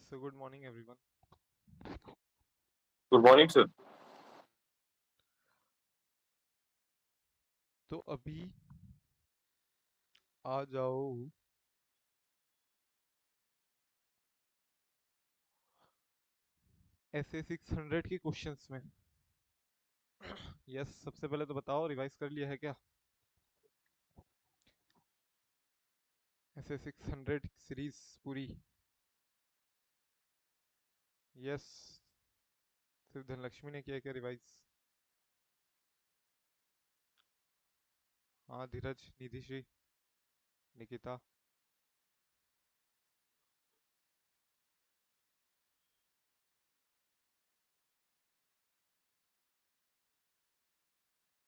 So good morning everyone. Good morning, sir. तो अभी आ जाओ ऐसे 600 के क्वेश्चंस में। यस, सबसे पहले तो बताओ रिवाइज कर लिया है क्या? ऐसे 600 सीरीज पूरी? यस। सिर्फ धनलक्ष्मी ने किया क्या रिवाइज? हाँ, धीरज, निधिश्री, निकिता।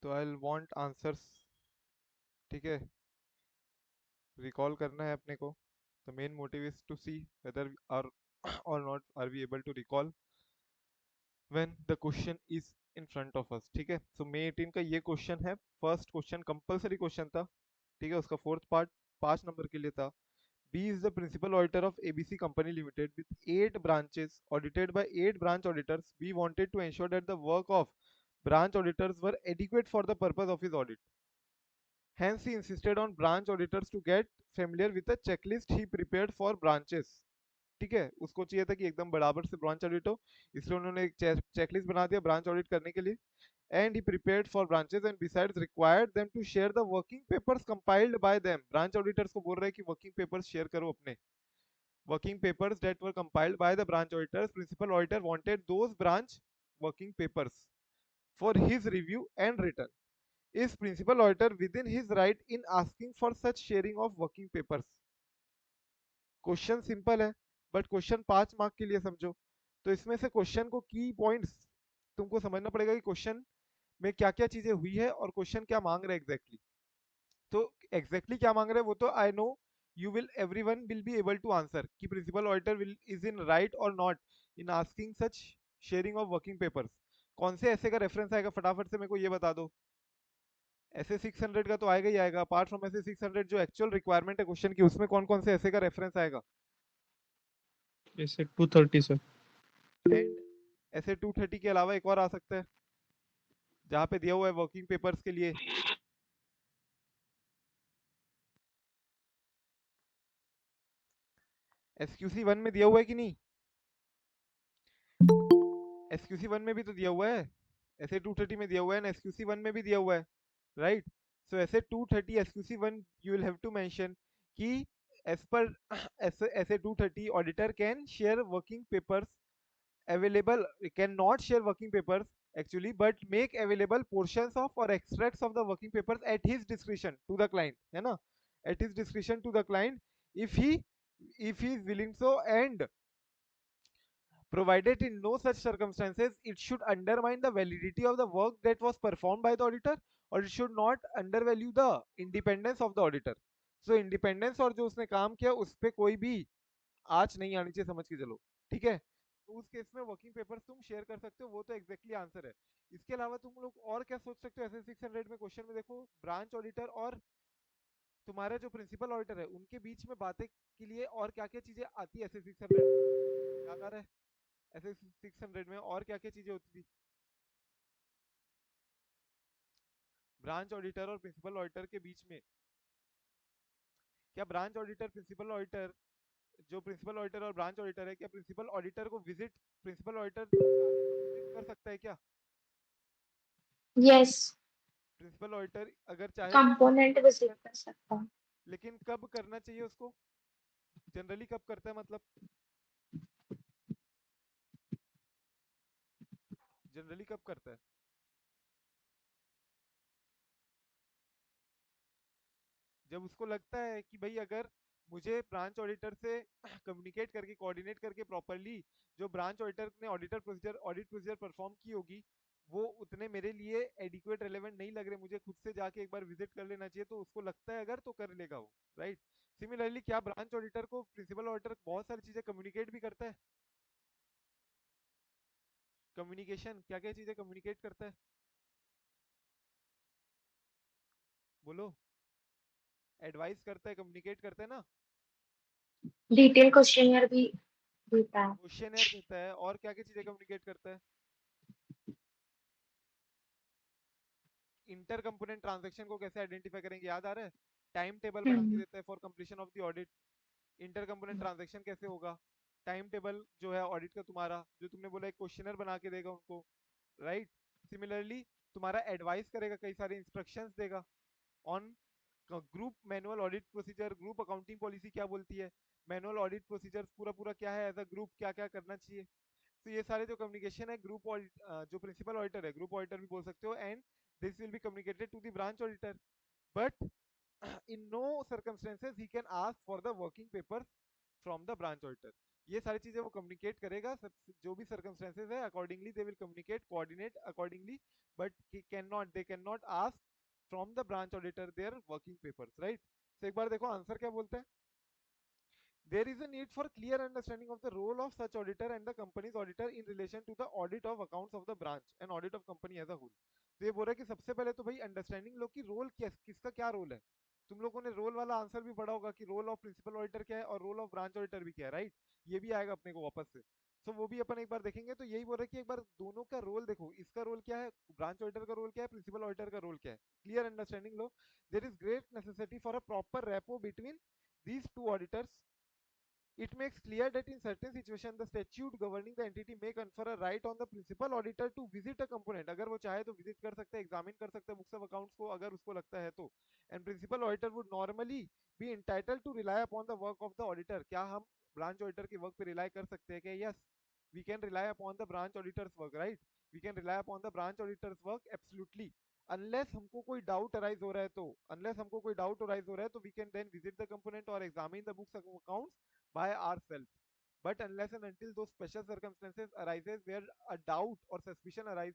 तो आई वांट आंसर्स। ठीक है, रिकॉल करना है अपने को। The main motive is to see whether are और not are we able to recall when the question is in front of us. ठीक है, सो मे 18 का ये क्वेश्चन है। फर्स्ट क्वेश्चन कंपलसरी क्वेश्चन था। ठीक है, उसका फोर्थ पार्ट 5 नंबर के लिए था। B is the principal auditor of ABC company limited with 8 branches audited by 8 branch auditors. B wanted to ensure that the work of branch auditors were adequate for the purpose of his audit. Hence he insisted on branch auditors to get familiar with the checklist he prepared for branches. ठीक है, उसको चाहिए था कि एकदम बराबर से branch audit हो, इसलिए उन्होंने एक चेकलिस्ट बना दिया ब्रांच ऑडिट करने के लिए। And he prepared for branches and besides required them to share the working papers compiled by them. Branch auditors को बोल रहे हैं कि वर्किंग पेपर्स शेयर करो अपने। Working papers that were compiled by the branch auditors, principal auditor wanted those branch working papers for his review and return. Is principal auditor within his right in asking for such sharing of working papers? Question simple है, but question 5 mark के लिए समझो। तो इसमें से question को की points तुमको समझना पड़ेगा कि क्वेश्चन में क्या क्या चीजें हुई है और क्वेश्चन क्या मांग रहे हैं एग्जैक्टली। तो एग्जैक्टली क्या मांग रहे हैं वो तो I know you will everyone will be able to answer कि principal auditor will is in right और not in asking such sharing of working papers. कौन से ऐसे का रेफरेंस आएगा फटाफट से मेरे को ये बता दो। ऐसे 600 का तो आएगा ही आएगा। अपार्ट फ्रॉम ऐसे 600 जो एक्चुअल रिक्वायरमेंट है क्वेश्चन की, उसमें कौन कौन से ऐसे का रेफरेंस आएगा? जैसे 230 सर। एंड ऐसे 230 के अलावा एक और आ सकता है जहाँ पे दिया हुआ है वर्किंग पेपर्स के लिए। एसक्यूसी वन में दिया हुआ है कि नहीं? एसक्यूसी वन में भी तो दिया हुआ है। ऐसे 230 में दिया हुआ है ना, एसक्यूसी वन में भी दिया हुआ है, right? So SA 230 SQC one you will have to mention कि as per SA 230 auditor can share working papers available, cannot share working papers actually, but make available portions of or extracts of the working papers at his discretion to the client, है ना? At his discretion to the client if he is willing so, and provided in no such circumstances it should undermine the validity of the work that was performed by the auditor, or it should not undervalue the independence of the auditor. So independence और जो उसने काम किया उस पे कोई भी आँच नहीं आनी चाहिए, समझ के चलो। ठीक है, तो उस केस में वर्किंग पेपर्स तुम शेयर कर सकते हो, वो तो एग्जैक्टली आंसर है। इसके अलावा तुम लोग और क्या सोच सकते हो? ऐसे 600 में क्वेश्चन में देखो, ब्रांच ऑडिटर और तुम्हारा जो प्रिंसिपल ऑडिटर है उनके बीच में बातें के लिए और क्या क्या चीजें आती है ऐसे 600? याद आ रहा है ऐसे 600 में और क्या क्या चीजें होती थी? ब्रांच ऑडिटर और प्रिंसिपल ऑडिटर के बीच में क्या ब्रांच ऑडिटर प्रिंसिपल ऑडिटर, जो प्रिंसिपल ऑडिटर और ब्रांच ऑडिटर है, क्या प्रिंसिपल ऑडिटर को विजिट प्रिंसिपल ऑडिटर चाहे तो विजिट कर सकता है क्या? यस, प्रिंसिपल ऑडिटर अगर चाहे तो कंपोनेंट कर सकता विजिट है, कर सकता हूँ। लेकिन कब करना चाहिए उसको? जनरली कब करता है, मतलब जनरली कब करता है? जब उसको लगता है कि भाई अगर मुझे ब्रांच ऑडिटर से कम्युनिकेट करके कोऑर्डिनेट करके प्रॉपरली जो ब्रांच ऑडिटर ने ऑडिट प्रोसीजर परफॉर्म की होगी वो उतने मेरे लिए एडिक्वेट रेलेवेंट नहीं लग रहे, मुझे खुद से जाके एक बार विजिट कर लेना चाहिए, तो उसको लगता है अगर तो कर लेगा वो, राइट? सिमिलरली क्या ब्रांच ऑडिटर को प्रिंसिपल ऑडिटर बहुत सारी चीजें कम्युनिकेट भी करता है? कम्युनिकेशन क्या क्या चीजें कम्युनिकेट करता है, बोलो? एडवाइस करता है, कम्युनिकेट करता है ना? डिटेल क्वेश्चनियर भी क्वेश्चनर देता है, और क्या क्या चीजें कम्युनिकेट करता है? इंटर कंपोनेंट ट्रांजेक्शन को कैसे आइडेंटिफाई करेंगे, याद आ रहा है? टाइम टेबल बना के देता है for completion of the audit. Inter component transaction कैसे होगा? टाइम टेबल जो है ऑडिट का तुम्हारा, जो तुमने बोला एक क्वेश्चनर बना के देगा उनको, राइट? सिमिलरली तुम्हारा एडवाइस करेगा, कई सारे इंस्ट्रक्शंस देगा on group manual audit procedure, group accounting policy क्या बोलती है, मैनुअल ऑडिट प्रोसीजर पूरा पूरा क्या है, एज अ ग्रुप क्या क्या करना चाहिए। तो ये सारे जो कम्युनिकेशन है ग्रुप ऑडिट, जो प्रिंसिपल ऑडिटर है, ग्रुप ऑडिटर भी बोल सकते हो, and this will be communicated to the branch auditor. But in no circumstances he can ask for the working papers from the branch auditor। ये सारी चीजें वो कम्युनिकेट करेगा, सब जो भी सर्कमस्टेंसेज है accordingly they will communicate coordinate accordingly, but they can not ask from the branch auditor their working papers, right? तो एक बार देखो आंसर क्या बोलते हैं। There is a need for clear understanding of the role of such auditor and the company's auditor in relation to the audit of accounts of the branch and audit of company as a whole। तो ये बोल रहा है कि सबसे पहले तो भाई अंडरस्टैंडिंग लो कि रोल क्या, किसका क्या रोल है। तुम लोगों ने रोल वाला आंसर भी पढ़ा होगा कि रोल ऑफ प्रिंसिपल ऑडिटर क्या है और रोल ऑफ ब्रांच ऑडिटर भी क्या है, राइट? ये भी आएगा अपने को वापस से। सो वो भी अपन एक बार देखेंगे। तो यही बोल रहे हैं कि एक बार दोनों का रोल देखो, इसका रोल क्या है, ब्रांच ऑडिटर का रोल क्या है, प्रिंसिपल ऑडिटर का रोल क्या है, क्लियर अंडरस्टैंडिंग लो। There is great necessity for a proper rapport between these two auditors। It makes clear that in certain situations the statute governing the entity may confer a right on the principal auditor to visit a component। अगर वो चाहे तो visit कर सकता है, examine कर सकता है बुक्स ऑफ अकाउंट्स को अगर उसको लगता है तो। And principal auditor would normally be entitled to rely upon the work of the auditor. क्या हम ब्रांच ऑडिटर के वर्क पे रिलाई कर सकते हैं? क्या yes, we can rely upon the branch auditor's work, right? We can rely upon the branch auditor's work absolutely. Unless हमको कोई डाउट अराइज हो रहा है तो, अनलेस हमको कोई डाउट अराइज हो रहा है तो we can then visit the component और examine the books of accounts by ourselves। But unless and until those special circumstances arises where a doubt or suspicion arise,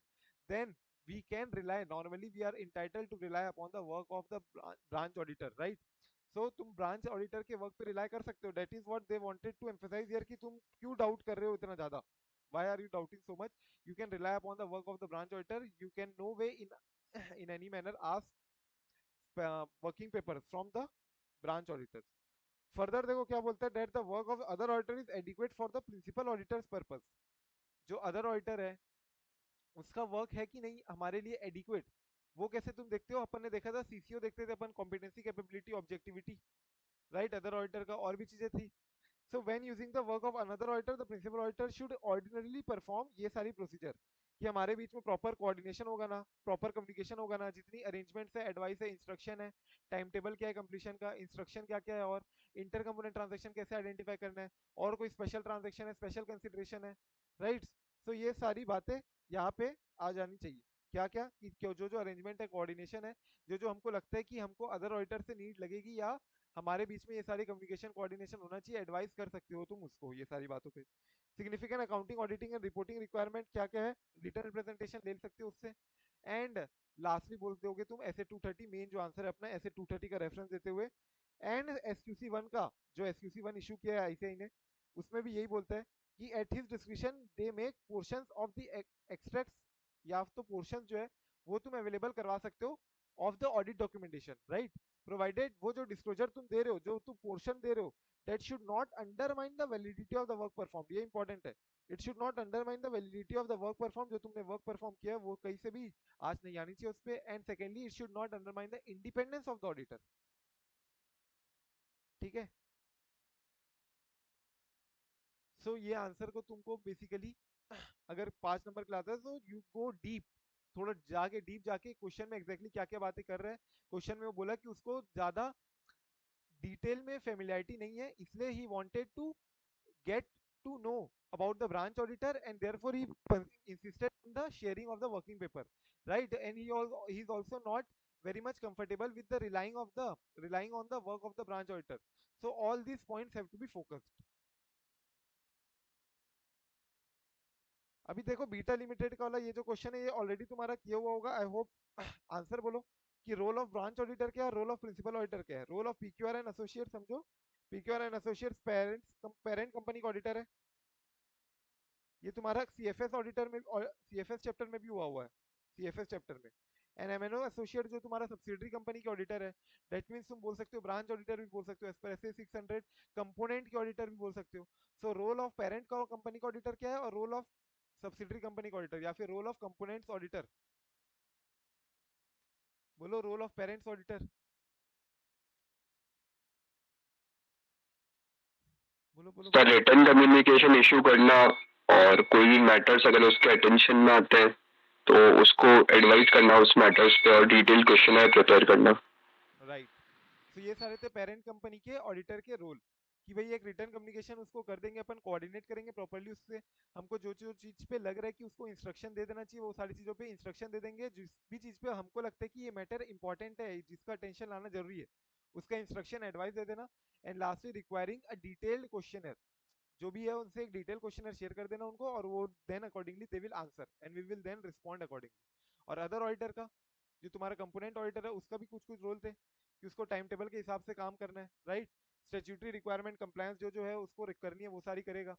then we can rely, normally we are entitled to rely upon the work of the branch auditor, right? So तुम branch auditor के work पे rely कर सकते हो। That is what they wanted to emphasize here कि तुम क्यों doubt कर रहे हो इतना ज्यादा, why are you doubting so much? You can rely upon the work of the branch auditor, you can no way in any manner ask working papers from the branch auditors। Further देखो क्या बोलता है, that the work of other auditor is adequate for the principal auditor's purpose. जो other auditor है उसका work है कि नहीं हमारे लिए एडिक्वेट, वो कैसे तुम देखते हो? अपन ने देखा था सीसीओ देखते थे अपन, competency capability objectivity, right? Other auditor का और भी चीजें थी। So when using the work of another auditor the principal auditor should ordinarily perform ये सारी प्रोसीजर, कि हमारे बीच में प्रॉपर कोऑर्डिनेशन होगा ना, प्रॉपर कम्युनिकेशन होगा ना, जितनी अरेंजमेंट्स है, एडवाइस है, इंस्ट्रक्शन है, टाइम टेबल क्या है कंप्लीशन का, इंस्ट्रक्शन क्या क्या है, और इंटर कंपोनेंट ट्रांजेक्शन कैसे आइडेंटिफाई करना है, और कोई स्पेशल ट्रांजेक्शन है, स्पेशल कंसिडरेशन है, राइट? सो ये सारी बातें यहाँ पे आ जानी चाहिए। क्या क्या कि जो जो अरेंजमेंट है, कोऑर्डिनेशन है, जो जो हमको लगता है कि हमको अदर ऑडिटर से नीड लगेगी या हमारे बीच में ये सारी कम्युनिकेशन कोऑर्डिनेशन होना चाहिए, एडवाइस कर सकते हो तुम उसको ये सारी बातों पे। Significant accounting auditing and reporting requirement क्या क्या है, रिटर्न रिप्रेजेंटेशन ले सकते हो उससे। एंड लास्टली बोल दोगे तुम ऐसे 230 मेन जो आंसर है अपना, ऐसे 230 का रेफरेंस देते हुए, एंड एसक्यूसी वन का जो एसक्यूसी वन इशू किया है आईसीआई ने, उसमें भी यही बोलता है कि at his description they make portions of the extracts, या तो पोर्शन जो है वो तुम अवेलेबल करवा सकते हो of the audit documentation, right? Provided वो जो डिस्क्लोजर तुम दे रहे हो, जो तुम पोर्शन दे रहे हो, that should not undermine the validity of the work performed। ये इंपॉर्टेंट है, it should not undermine the validity of the work perform, जो तुमने वर्क परफॉर्म किया है वो कहीं से भी आज नहीं आनी चाहिए उस पे। And secondly it should not undermine the independence of the auditor, ठीक है? सो ये आंसर को तुमको बेसिकली अगर 5 नंबर के लाता है तो यू गो डीप, थोड़ा जाके डीप जाके क्वेश्चन में एग्जैक्टली क्या क्या बातें कर रहे हैं। क्वेश्चन में वो बोला कि उसको ज्यादा डिटेल में फेमिलियरिटी नहीं है, इसलिए ही wanted to get to know about the branch auditor, and therefore he insisted on the sharing of the working paper, right? And he is also not very much comfortable with the relying on the work of the branch auditor। So all these points have to be focused। अभी देखो beta limited का वाला ये जो question है ये already तुम्हारा किया हुआ होगा, आई होप। आंसर बोलो कि रोल ऑफ ब्रांच ऑडिटर क्या है, रोल ऑफ प्रिंसिपल ऑडिटर क्या है, role of PQR and associate समझो। PQR and associates parent company का ऑडिटर है। ये तुम्हारा सीएफएस ऑडिटर में, सीएफएस चैप्टर में भी हुआ है, सीएफएस चैप्टर में। एंड एमएनओ एसोसिएट जो तुम्हारा सब्सिडरी कंपनी के ऑडिटर है, दैट मीन्स तुम बोल सकते हो ब्रांच ऑडिटर भी बोल सकते हो, एज पर एस 600 कंपोनेंट के ऑडिटर भी बोल सकते हो। सो रोल ऑफ पेरेंट का कंपनी का ऑडिटर क्या है, और रोल ऑफ सब्सिडरी कंपनी का ऑडिटर, या फिर रोल ऑफ कंपोनेंट्स ऑडिटर, बोलो रोल ऑफ पेरेंट्स ऑडिटर, बोलो बोलो सर बोलो। रिटर्न कम्युनिकेशन इशू करना, और कोई भी मैटर्स अगर उसके अटेंशन में आते हैं तो उसको एडवाइस करना उस मैटर्स पे, और डिटेल क्वेश्चन है प्रिपेयर करना। राइट। सो ये सारे थे पेरेंट कंपनी के ऑडिटर के रोल, कि भाई एक रिटर्न कम्युनिकेशन उसको कर देंगे अपन, कोऑर्डिनेट करेंगे प्रॉपर्ली उससे, हमको जो जो चीज पे लग रहा है कि उसको इंस्ट्रक्शन दे देना चाहिए वो सारी चीजों पे इंस्ट्रक्शन दे देंगे, जिस भी चीज पे हमको लगता है कि ये मैटर इंपॉर्टेंट है, जिसका अटेंशन लाना जरूरी है, उसका इंस्ट्रक्शन एडवाइस दे देना। And lastly requiring a detailed question, जो भी है उनसे एक डिटेल क्वेश्चन शेयर कर देना उनको, और वो then accordingly they will answer and we will then respond accordingly. और अदर ऑडिटर का, जो तुम्हारा कंपोनेंट ऑडिटर है, उसका भी कुछ कुछ रोल थे कि उसको टाइम टेबल के हिसाब से काम करना है, राइट। स्टेट्यूटरी रिक्वायरमेंट कंप्लायंस जो जो है उसको करनी है वो सारी करेगा।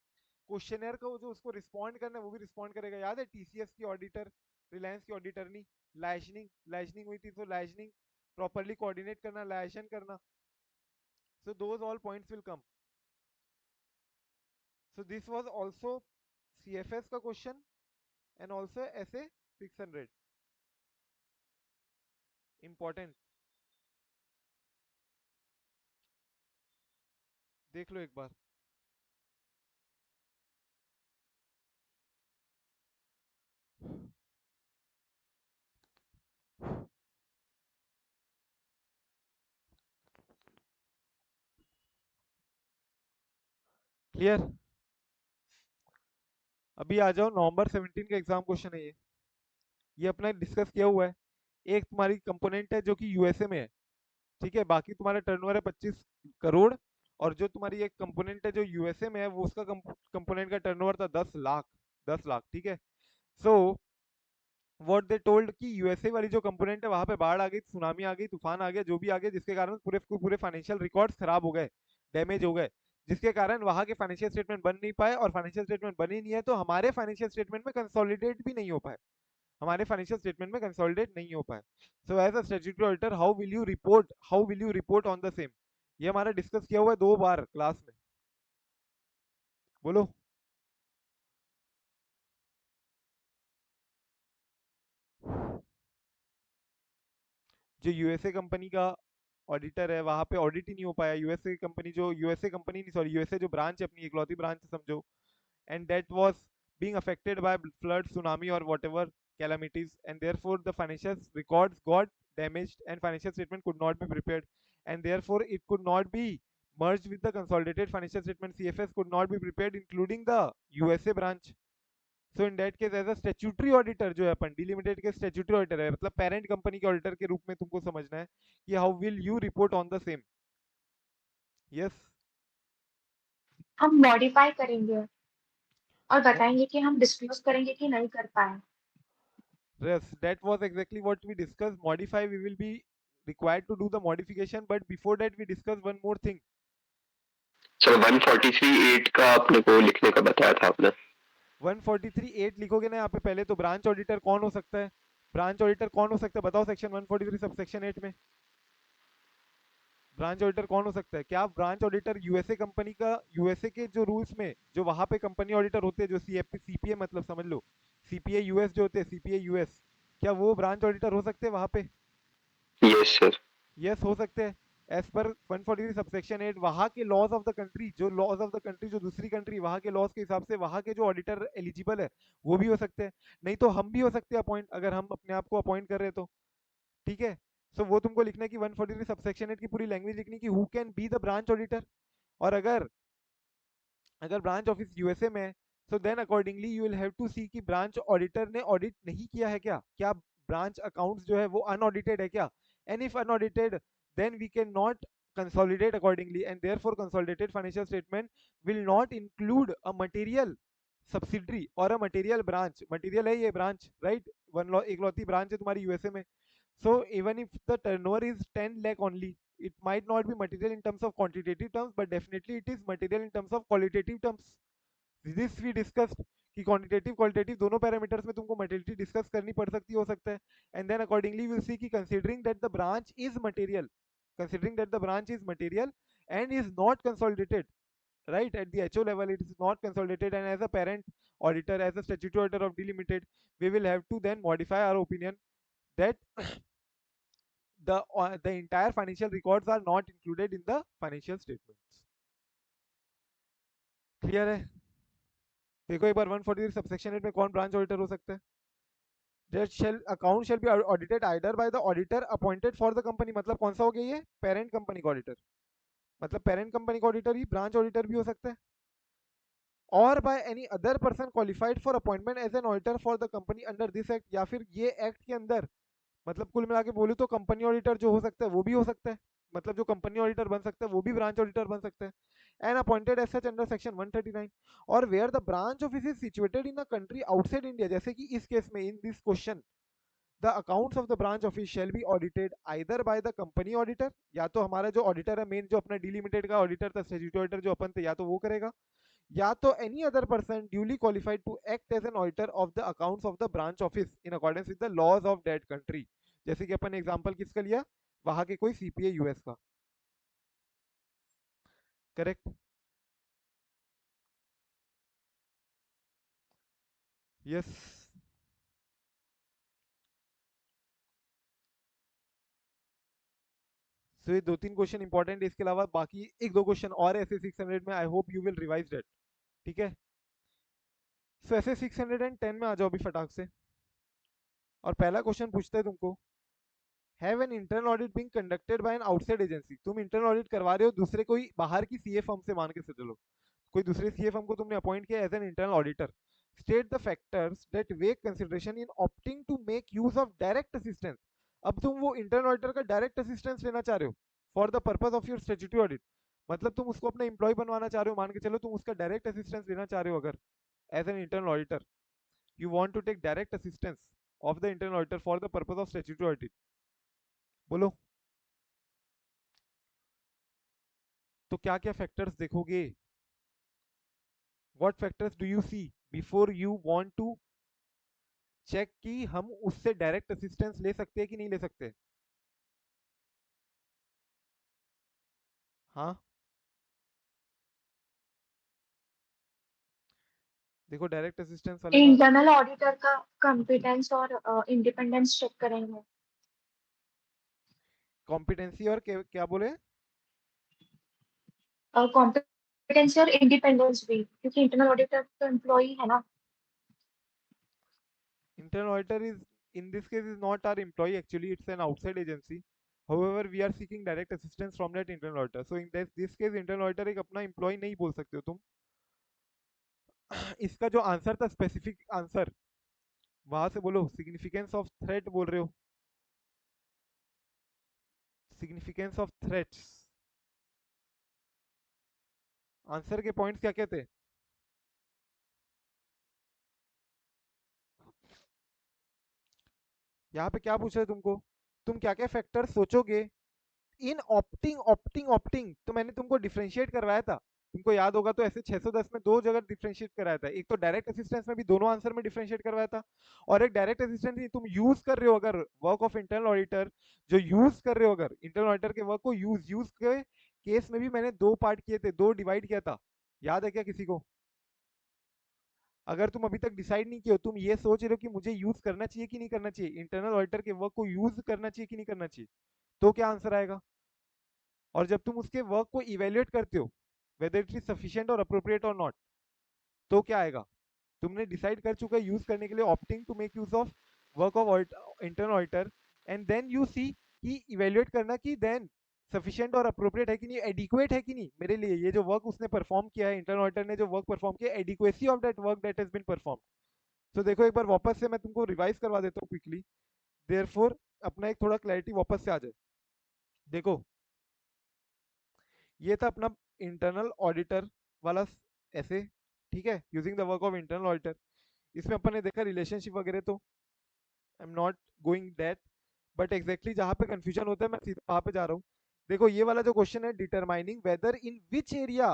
क्वेश्चनर को जो उसको रिस्पॉन्ड करना है वो भी रिस्पॉन्ड करेगा। याद है टीसीएस की ऑडिटर, रिलायंस की ऑडिटर नहीं, लाइजनिंग लाइजनिंग हुई थी, तो लाइजनिंग प्रॉपरली कोऑर्डिनेट करना, लाइजन करना। So those all points will come. So this was also CFS का question and also SA 600 important, देख लो एक बार। क्लियर। अभी आ जाओ, नवंबर 17 का एग्जाम क्वेश्चन है ये अपना डिस्कस किया हुआ है। एक तुम्हारी कंपोनेंट है जो कि यूएसए में है, ठीक है, बाकी तुम्हारा टर्नओवर है 25 करोड़, और जो तुम्हारी एक कंपोनेंट है जो यूएसए में है वो उसका कंपोनेंट का टर्नओवर था 10 लाख, 10 लाख, ठीक है। सो व्हाट दे टोल्ड कि यूएसए वाली जो कंपोनेंट है वहां पे बाढ़ आ गई, सुनामी आ गई, तूफान आ गया, जो भी आ गया, जिसके कारण पूरे पूरे फाइनेंशियल रिकॉर्ड्स खराब हो गए, डैमेज हो गए, जिसके कारण वहां के फाइनेंशियल स्टेटमेंट बन नहीं पाए, और फाइनेंशियल स्टेटमेंट बनी नहीं है तो हमारे फाइनेंशियल स्टेटमेंट में कंसोलिडेट भी नहीं हो पाए, हमारे फाइनेंशियल स्टेटमेंट में कंसोलिडेट नहीं हो पाए। So as a statutory auditor how will you report on the same, ये हमारा डिस्कस किया हुआ है 2 बार क्लास में, बोलो। जो यूएसए कंपनी का ऑडिटर है वहां पे ऑडिट ही नहीं हो पाया, यूएसए कंपनी, जो यूएसए कंपनी नहीं, सॉरी, यूएसए जो ब्रांच है अपनी इकलौती ब्रांच समझो, and that was being affected by flood, tsunami, or whatever calamities, and therefore the financial records got damaged and financial statement could not be prepared, and therefore it could not be merged with the consolidated financial statement. CFS could not be prepared including the USA branch. So in that case as a statutory auditor, जो है अपन delimited के statutory auditor है, मतलब parent company के auditor के रूप में तुमको समझना है कि how will you report on the same. Yes. हम मॉडिफाई करेंगे और बताएंगे कि हम डिस्क्लोज करेंगे कि नहीं कर पाए। Yes, that was exactly what we discussed. Modify, we will be required to do the modification, but before that, we discuss one more thing. Sir 143(8) का आपने को लिखने का बताया था आपने। 143(8) लिखोगे ना यहाँ पे, पहले तो ब्रांच ऑडिटर कौन हो सकता है, ब्रांच ऑडिटर कौन हो सकता है बताओ, सेक्शन 143 सब सेक्शन 8 में ब्रांच ऑडिटर कौन हो सकता है? क्या ब्रांच ऑडिटर यूएसए कंपनी का, यूएसए के जो रूल्स में जो वहां पे कंपनी ऑडिटर होते हैं, जो सीपीए मतलब समझ लो, सीपीए यूएस जो होते हैं, सीपीए यूएस, क्या वो ब्रांच ऑडिटर हो सकते हैं वहां पे? Yes sir. यस हो सकते हैं। एज पर 143 सबसेक्शन 8 वहां के लॉज ऑफ द कंट्री, जो लॉज ऑफ द कंट्री, जो दूसरी कंट्री वहां के लॉज के हिसाब से वहां के जो ऑडिटर एलिजिबल है वो भी हो सकते हैं, नहीं तो हम भी हो सकते हैं अपॉइंट, अगर हम अपने आप को अपॉइंट कर रहे हैं तो, ठीक है। सो वो तुमको लिखना है कि 143 सबसेक्शन 8 की पूरी लैंग्वेज लिखनी कि who can be the branch auditor. और अगर अगर ब्रांच ऑफिस यूएसए में है, so then accordingly you will have to see कि ब्रांच ऑडिटर ने ऑडिट नहीं किया है क्या, क्या ब्रांच अकाउंट्स जो है वो अनऑडिटेड है क्या, and if unaudited then we can not consolidate accordingly, and therefore consolidated financial statement will not include a material subsidiary or a material branch, material है ये branch, right, एकलौती branch है तुम्हारी USA में। So even if the turnover is 10 lakh only, it might not be material in terms of quantitative terms, but definitely it is material in terms of qualitative terms. This we discussed कि quantitative qualitative दोनों parameters में तुमको materiality discuss करनी पड़ सकती हो सकता है, and then accordingly will see कि considering that the branch is material, considering that the branch is material and is not consolidated, right, at the HO level it is not consolidated, and as a parent auditor, as a statutory auditor of D Limited, we will have to then modify our opinion that the entire financial records are not included in the financial statements. Clear है? देखो एक बार 143 subsection 8 में कौन branch auditor हो सकता है? that shall account shall be audited either by the auditor appointed for the company, मतलब कौन सा हो गया ये? पेरेंट कंपनी का ऑडिटर, मतलब पेरेंट कंपनी का ऑडिटर ही ब्रांच ऑडिटर भी हो सकता है, और by any other person qualified for appointment as an auditor for the company under this act, या फिर ये एक्ट के अंदर, मतलब कुल मिला के बोलूँ तो कंपनी ऑडिटर जो हो सकता है वो भी हो सकता है, मतलब जो कंपनी ऑडिटर बन सकता है वो भी ब्रांच ऑडिटर बन सकता है, and appointed as such under section 139, और where the branch office is situated in a country outside India, जैसे कि इस केस में in this question the accounts of the branch office shall be audited either by the company auditor, या तो हमारा जो ऑडिटर है मेन जो अपना डी लिमिटेड का ऑडिटर था, स्टैट्यूटरी ऑडिटर जो अपन थे, या तो वो करेगा, या तो any other person duly qualified to act as an auditor of the accounts of the branch office in accordance with the laws of that country, जैसे कि अपन एग्जांपल किसका लिया, वहां के कोई सीपीए यूएस का, करेक्ट? यस। सो ये 2-3 क्वेश्चन इंपॉर्टेंट है, इसके अलावा बाकी एक दो क्वेश्चन और ऐसे 600 में, I hope you will revise that, ठीक है? सो ऐसे 610 में आ जाओ अभी फटाक से, और पहला क्वेश्चन पूछता है तुमको, have an internal audit being conducted by an outside agency, तुम इंटरनल ऑडिट करवा रहे हो दूसरे कोई बाहर की सीए फर्म से, मान के चलो कोई दूसरे सीए फर्म को तुमने अपॉइंट किया as an internal auditor, state the factors that weigh consideration in opting to make use of direct assistance, अब तुम वो इंटरनल ऑडिटर का डायरेक्ट असिस्टेंस लेना चाह रहे हो for the purpose of your statutory audit, मतलब तुम उसको अपना एम्प्लॉय बनवाना चाह रहे हो, मान के चलो तुम उसका डायरेक्ट असिस्टेंस लेना चाह रहे हो, अगर as an internal auditor you want to take direct assistance of the internal auditor for the purpose of statutory audit, बोलो तो क्या क्या फैक्टर्स देखोगे? What factors do you see before you want to check कि हम उससे direct assistance ले सकते हैं कि नहीं ले सकते? हाँ, देखो डायरेक्ट असिस्टेंस वाले में इंटरनल ऑडिटर का कॉम्पिटेंस और इंडिपेंडेंस चेक करेंगे। कॉम्पिटेंसी और क्या बोले? कॉम्पिटेंसी और इंडिपेंडेंस भी, क्योंकि इंटरनल ऑडिटर तो एम्प्लॉई है ना। Internal auditor is in this case is not our employee, actually it's an outside agency. However, we are seeking direct assistance from that internal auditor. So in this case internal auditor एक अपना employee नहीं बोल सकते हो तुम। इसका जो answer था स्पेसिफिक आंसर, वहां से बोलो सिग्निफिकेंस ऑफ थ्रेट बोल रहे हो, सिग्निफिकेंस ऑफ थ्रेट्स, आंसर के पॉइंट्स क्या क्या थे? यहाँ पे क्या पूछ रहे तुमको, तुम क्या क्या फैक्टर सोचोगे इन ऑप्टिंग ऑप्टिंग ऑप्टिंग, तो मैंने तुमको डिफरेंशिएट करवाया था, तुमको याद होगा तो ऐसे 610 में दो जगह डिफरेंशिएट कराया था, एक तो डायरेक्ट असिस्टेंस में भी दोनों आंसर में डिफरेंशिएट करवाया था, और एक डायरेक्ट असिस्टेंस तुम यूज कर रहे हो अगर वर्क ऑफ इंटरनल ऑडिटर, जो यूज कर रहे हो अगर इंटरनल ऑडिटर के वर्क को यूज यूज के केस में भी मैंने दो पार्ट किए थे, दो डिवाइड किया था, याद है क्या किसी को? अगर तुम अभी तक डिसाइड नहीं किए हो, तुम ये सोच रहे हो कि मुझे यूज करना चाहिए कि नहीं करना चाहिए, इंटरनल ऑडिटर के वर्क को यूज करना चाहिए कि नहीं करना चाहिए, तो क्या आंसर आएगा? और जब तुम उसके वर्क को इवेल्युएट करते हो वेदर इट इज सफिशिएंट और अप्रोप्रिएट और नॉट, तो क्या आएगा? तुमने डिसाइड कर चुका है यूज करने के लिए, opting to make use of work of internal auditor, and then you see कि इवेल्युएट करना कि देन सफिशिएंट और अप्रोप्रिएट है कि नहीं, एडिक्वेट है कि नहीं मेरे लिए, ये जो वर्क उसने परफॉर्म किया है, इंटरनल ऑडिटर ने जो वर्क परफॉर्म किया, adequacy of that work that has been perform. तो देखो एक बार वापस से मैं तुमको रिवाइज करवा देता हूँ क्विकली, देयरफॉर अपना एक थोड़ा क्लैरिटी वापस से आ जाए। देखो ये था अपना इंटरनल ऑडिटर वाला ऐसे, ठीक है, using the work of internal auditor, इसमें अपन ने देखा रिलेशनशिप वगैरह, तो I am not going that, but exactly जहां पे कंफ्यूजन होता है मैं सीधा वहां पे जा रहा हूँ। देखो ये वाला जो क्वेश्चन है, determining weather in which area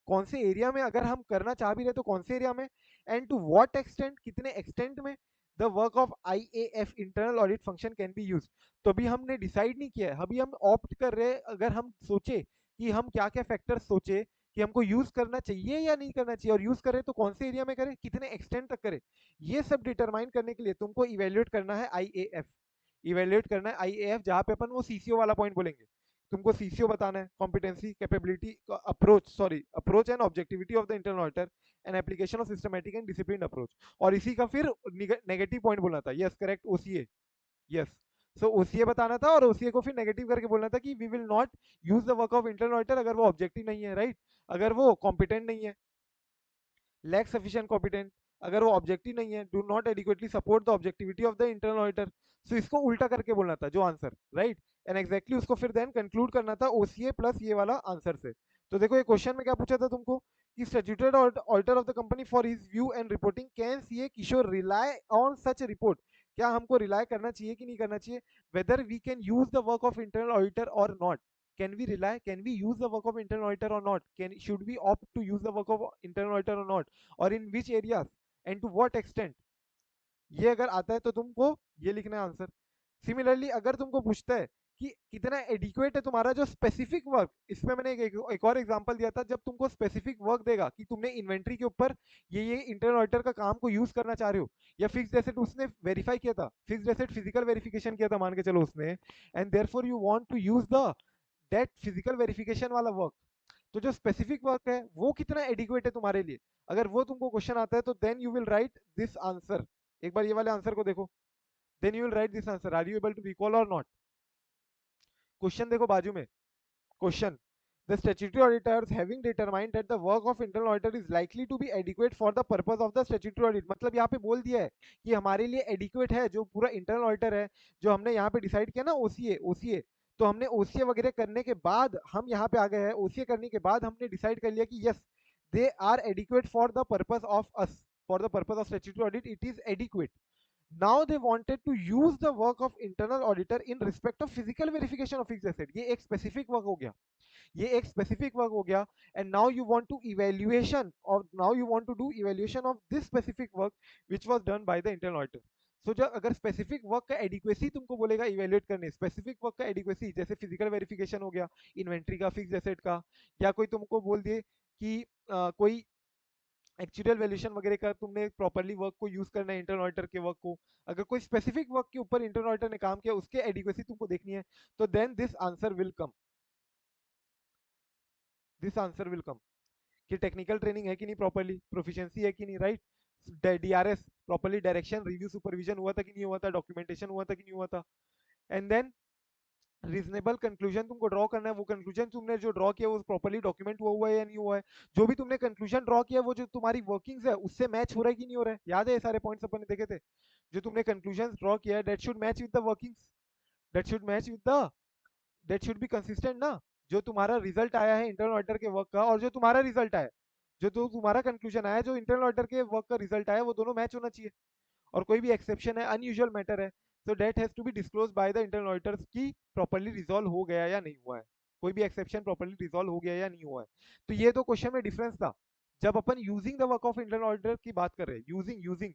कौन से एरिया में अगर हम करना चाह भी रहे तो कौन से एरिया में, एंड टू व्हाट एक्सटेंट, कितने एक्सटेंट में the work of IAF internal audit function can be use. तो अभी हमने डिसाइड नहीं किया है, अभी हम ऑप्ट कर रहे हैं। अगर हम सोचे कि हम क्या क्या फैक्टर्स सोचे कि हमको यूज करना चाहिए या नहीं करना चाहिए, और यूज करें तो कौन से एरिया में करें, कितने एक्सटेंट तक करें, ये सब डिटरमाइन करने के लिए तुमको इवेल्युएट करना है IAF। इवेल्युएट करना है IAF, जहां पे अपन वो CCO वाला पॉइंट बोलेंगे। तुमको CCO बताना है, competency, capability, approach and objectivity of the internal auditor and application of systematic and discipline approach. और इसी का फिर नेगेटिव पॉइंट बोलना था, यस करेक्ट, OCA, यस। सो OCA बताना था, और OCA को फिर नेगेटिव करके बोलना था कि we will not use the work of internal auditor अगर वो ऑब्जेक्टिव नहीं है, राइट, अगर वो कॉम्पिटेंट नहीं है, लैक सफिशिएंट कॉम्पिटेंट, अगर वो ऑब्जेक्टिव नहीं है, do not adequately support the objectivity of the internal auditor. So इसको उल्टा करके बोलना था जो आंसर, राइट, एंड एग्जैक्टली उसको फिर देन कंक्लूड करना था OCA प्लस ये वाला आंसर से। तो देखो ये क्वेश्चन में क्या पूछा था तुमको कि statutory auditor of the company for his view and reporting can CA Kishore rely on such report. क्या हमको रिलाई करना चाहिए कि नहीं करना चाहिए, whether we can use the work of internal auditor और not, can we rely, can we use the work of internal auditor or not, should we opt to use the work of internal auditor or not, or in which areas and to what extent। ये अगर आता है तो तुमको ये लिखना है answer. Similarly अगर तुमको पूछता है कि कितना एडिक्वेट है तुम्हारा जो स्पेसिफिक वर्क, इसमें मैंने एक और एग्जांपल दिया था, जब तुमको स्पेसिफिक वर्क देगा कि तुमने इन्वेंट्री के ऊपर ये इंटरनल ऑडिटर का काम को यूज करना चाह रहे हो, या फिक्स्ड एसेट उसने वेरीफाई किया था, फिक्स्ड एसेट फिजिकल वेरिफिकेशन किया था मान के चलो उसने, and therefore you want to use the that physical verification वाला वर्क। तो जो स्पेसिफिक वर्क है वो कितना एडिक्वेट है तुम्हारे लिए, अगर वो तुमको क्वेश्चन आता है तो then you will write this answer. एक बार ये वाले आंसर को देखो, then you will write this answer, are you able to recall और नॉट। क्वेश्चन देखो बाजू में, question, the statutory auditors having determined that the work of internal auditor is likely to be adequate for the purpose of the statutory audit, मतलब यहाँ पे बोल दिया है कि हमारे लिए adequate है जो पूरा internal auditor है, जो हमने यहाँ पे डिसाइड किया ना OCA, तो हमने OCA वगैरह करने के बाद हम यहाँ पे आ गए हैं, OCA करने के बाद हमने डिसाइड कर लिया कि yes they are adequate for the purpose of us, for the purpose of statutory audit it is adequate। Now they wanted to use the work of internal auditor in respect of physical verification of fixed asset, ये एक specific work हो गया, ये एक specific work हो गया, and now you want to evaluation और now you want to do evaluation of this specific work which was done by the internal auditor. So जब अगर स्पेसिफिक वर्क का एडिक्वेसी तुमको बोलेगा इवैल्यूएट करने, स्पेसिफिक वर्क का एडिक्वेसी जैसे physical verification हो गया, इन्वेंट्री का, फिक्स्ड एसेट का, या कोई तुमको बोल दिए कि कोई एक्चुअल वैल्यूएशन वगैरह का तुमने प्रॉपर्ली वर्क को यूज करना है इंटरनल ऑडिटर के वर्क को, अगर कोई स्पेसिफिक वर्क के ऊपर इंटरनल ऑडिटर ने काम किया उसके एडिक्वेसी तुमको देखनी है, तो then this answer will come, this answer will come कि टेक्निकल ट्रेनिंग है कि नहीं प्रॉपर्ली, प्रोफिशिएंसी है कि नहीं, right, DRS properly, direction review supervision हुआ था कि नहीं हुआ था, डॉक्यूमेंटेशन हुआ था कि नहीं हुआ था, एंड देन रीजनेबल कंक्लूजन तुमको ड्रॉ करना है, वो कंक्लूजन तुमने जो ड्रॉ किया वो प्रॉपर्ली डॉक्यूमेंट हुआ है या नहीं हुआ है, जो भी तुमने कंक्लूजन ड्रॉ किया वो जो तुम्हारी वर्किंग्स है उससे मैच हो रहा है कि नहीं हो रहा है, याद है ये सारे पॉइंट्स अपन ने देखे थे, जो तुमने कंक्लूजन ड्रॉ किया है that should match with the workings, that should match with the, that should be consistent ना, जो तुम्हारा रिजल्ट आया है इंटरनल ऑडिटर के वर्क का और जो तुम्हारा रिजल्ट आया, जो तो तुम्हारा कंक्लूजन आया, जो इंटरनल ऑडिटर के वर्क का रिजल्ट आया, वो दोनों मैच होना चाहिए। और कोई भी एक्सेप्शन है, अनयूजुअल मैटर है, तो that has to be disclose by the internal auditors की प्रॉपर्ली रिजॉल्व हो गया या नहीं हुआ है, कोई भी एक्सेप्शन प्रॉपर्ली रिजॉल्व हो गया या नहीं हुआ है। तो ये तो क्वेश्चन में डिफरेंस था जब अपन using the work of internal auditor की बात कर रहे हैं, यूजिंग यूजिंग,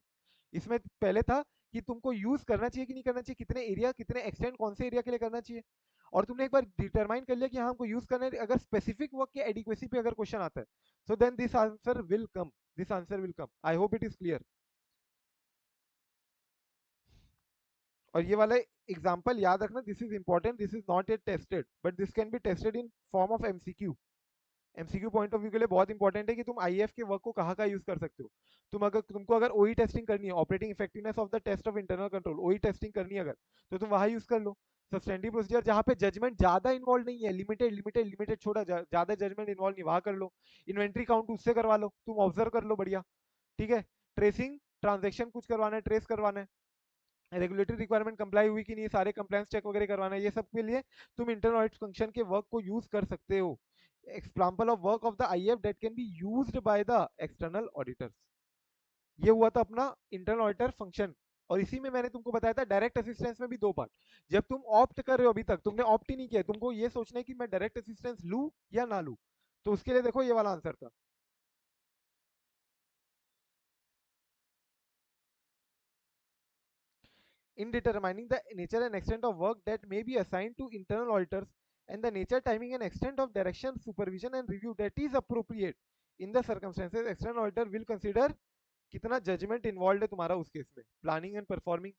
इसमें पहले था कि तुमको यूज करना चाहिए कि नहीं करना चाहिए, कितने एरिया, कितने एक्सटेंड, कौन से एरिया के लिए करना चाहिए, और तुमने एक बार डिटरमाइन कर लिया कि हाँ हमको यूज करना है, अगर स्पेसिफिक वर्क के एडिक्वेसी पे अगर क्वेश्चन आता है, so then this answer will come, this answer will come. I hope it is clear. और ये वाला एग्जांपल याद रखना, this is important, this is not yet tested but this can be tested in form of MCQ. MCQ point of view के लिए बहुत important है कि तुम आईएएफ के वर्क को कहाँ यूज कर सकते हो। तुमको अगर ओई टेस्टिंग करनी है, operating effectiveness of the test of internal control, OE testing करनी है अगर, तो तुम वहां यूज कर लो। सब्सटेंटिव प्रोसीजर जहाँ पे जजमेंट ज्यादा इन्वॉल्व नहीं है, लिमिटेड लिमिटेड लिमिटेड छोटा, ज्यादा जजमेंट इन्वॉल्व नहीं, वहां कर लो। इन्वेंट्री काउंट उससे करवा लो, तुम ऑब्जर्व कर लो, बढ़िया, ठीक है। ट्रेसिंग, ट्रांजेक्शन कुछ करवाना है, ट्रेस करवाना है, रेगुलेटरी रिक्वायरमेंट कंप्लाई हुई कि नहीं, सारे कंप्लायंस चेक वगैरह करवाना है, ये सब के लिए तुम इंटरनल ऑडिट फंक्शन के वर्क को यूज कर सकते हो। Example of work of the IAF that can be used by the external auditors. ये हुआ था अपना इंटरनल ऑडिटर फंक्शन। और इसी में मैंने तुमको बताया था डायरेक्ट असिस्टेंस में भी दो पार्ट। जब तुम ऑप्ट कर रहे हो, अभी तक तुमने ऑप्ट ही नहीं किया, तुमको ये सोचना है कि मैं डायरेक्ट असिस्टेंस लूं या ना लूं, तो उसके लिए देखो ये वाला आंसर था। In determining the nature and extent of work that may be assigned to internal auditors and the nature, timing and extent of direction, supervision and review that is appropriate in the circumstances, external auditor will consider कितना judgment involve है तुम्हारा उस case में, planning and performing,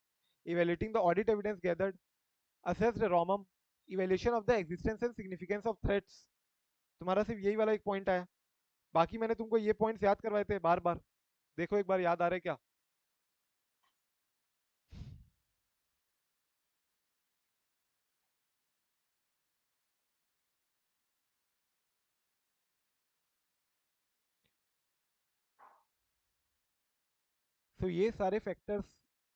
evaluating the audit evidence gathered, assess the ROMM, evaluation of the existence and significance of threats. तुम्हारा सिर्फ यही वाला एक पॉइंट आया, बाकी मैंने तुमको ये पॉइंट्स याद करवाए थे बार बार, देखो एक बार याद आ रहा है क्या? तो ये सारे फैक्टर्स,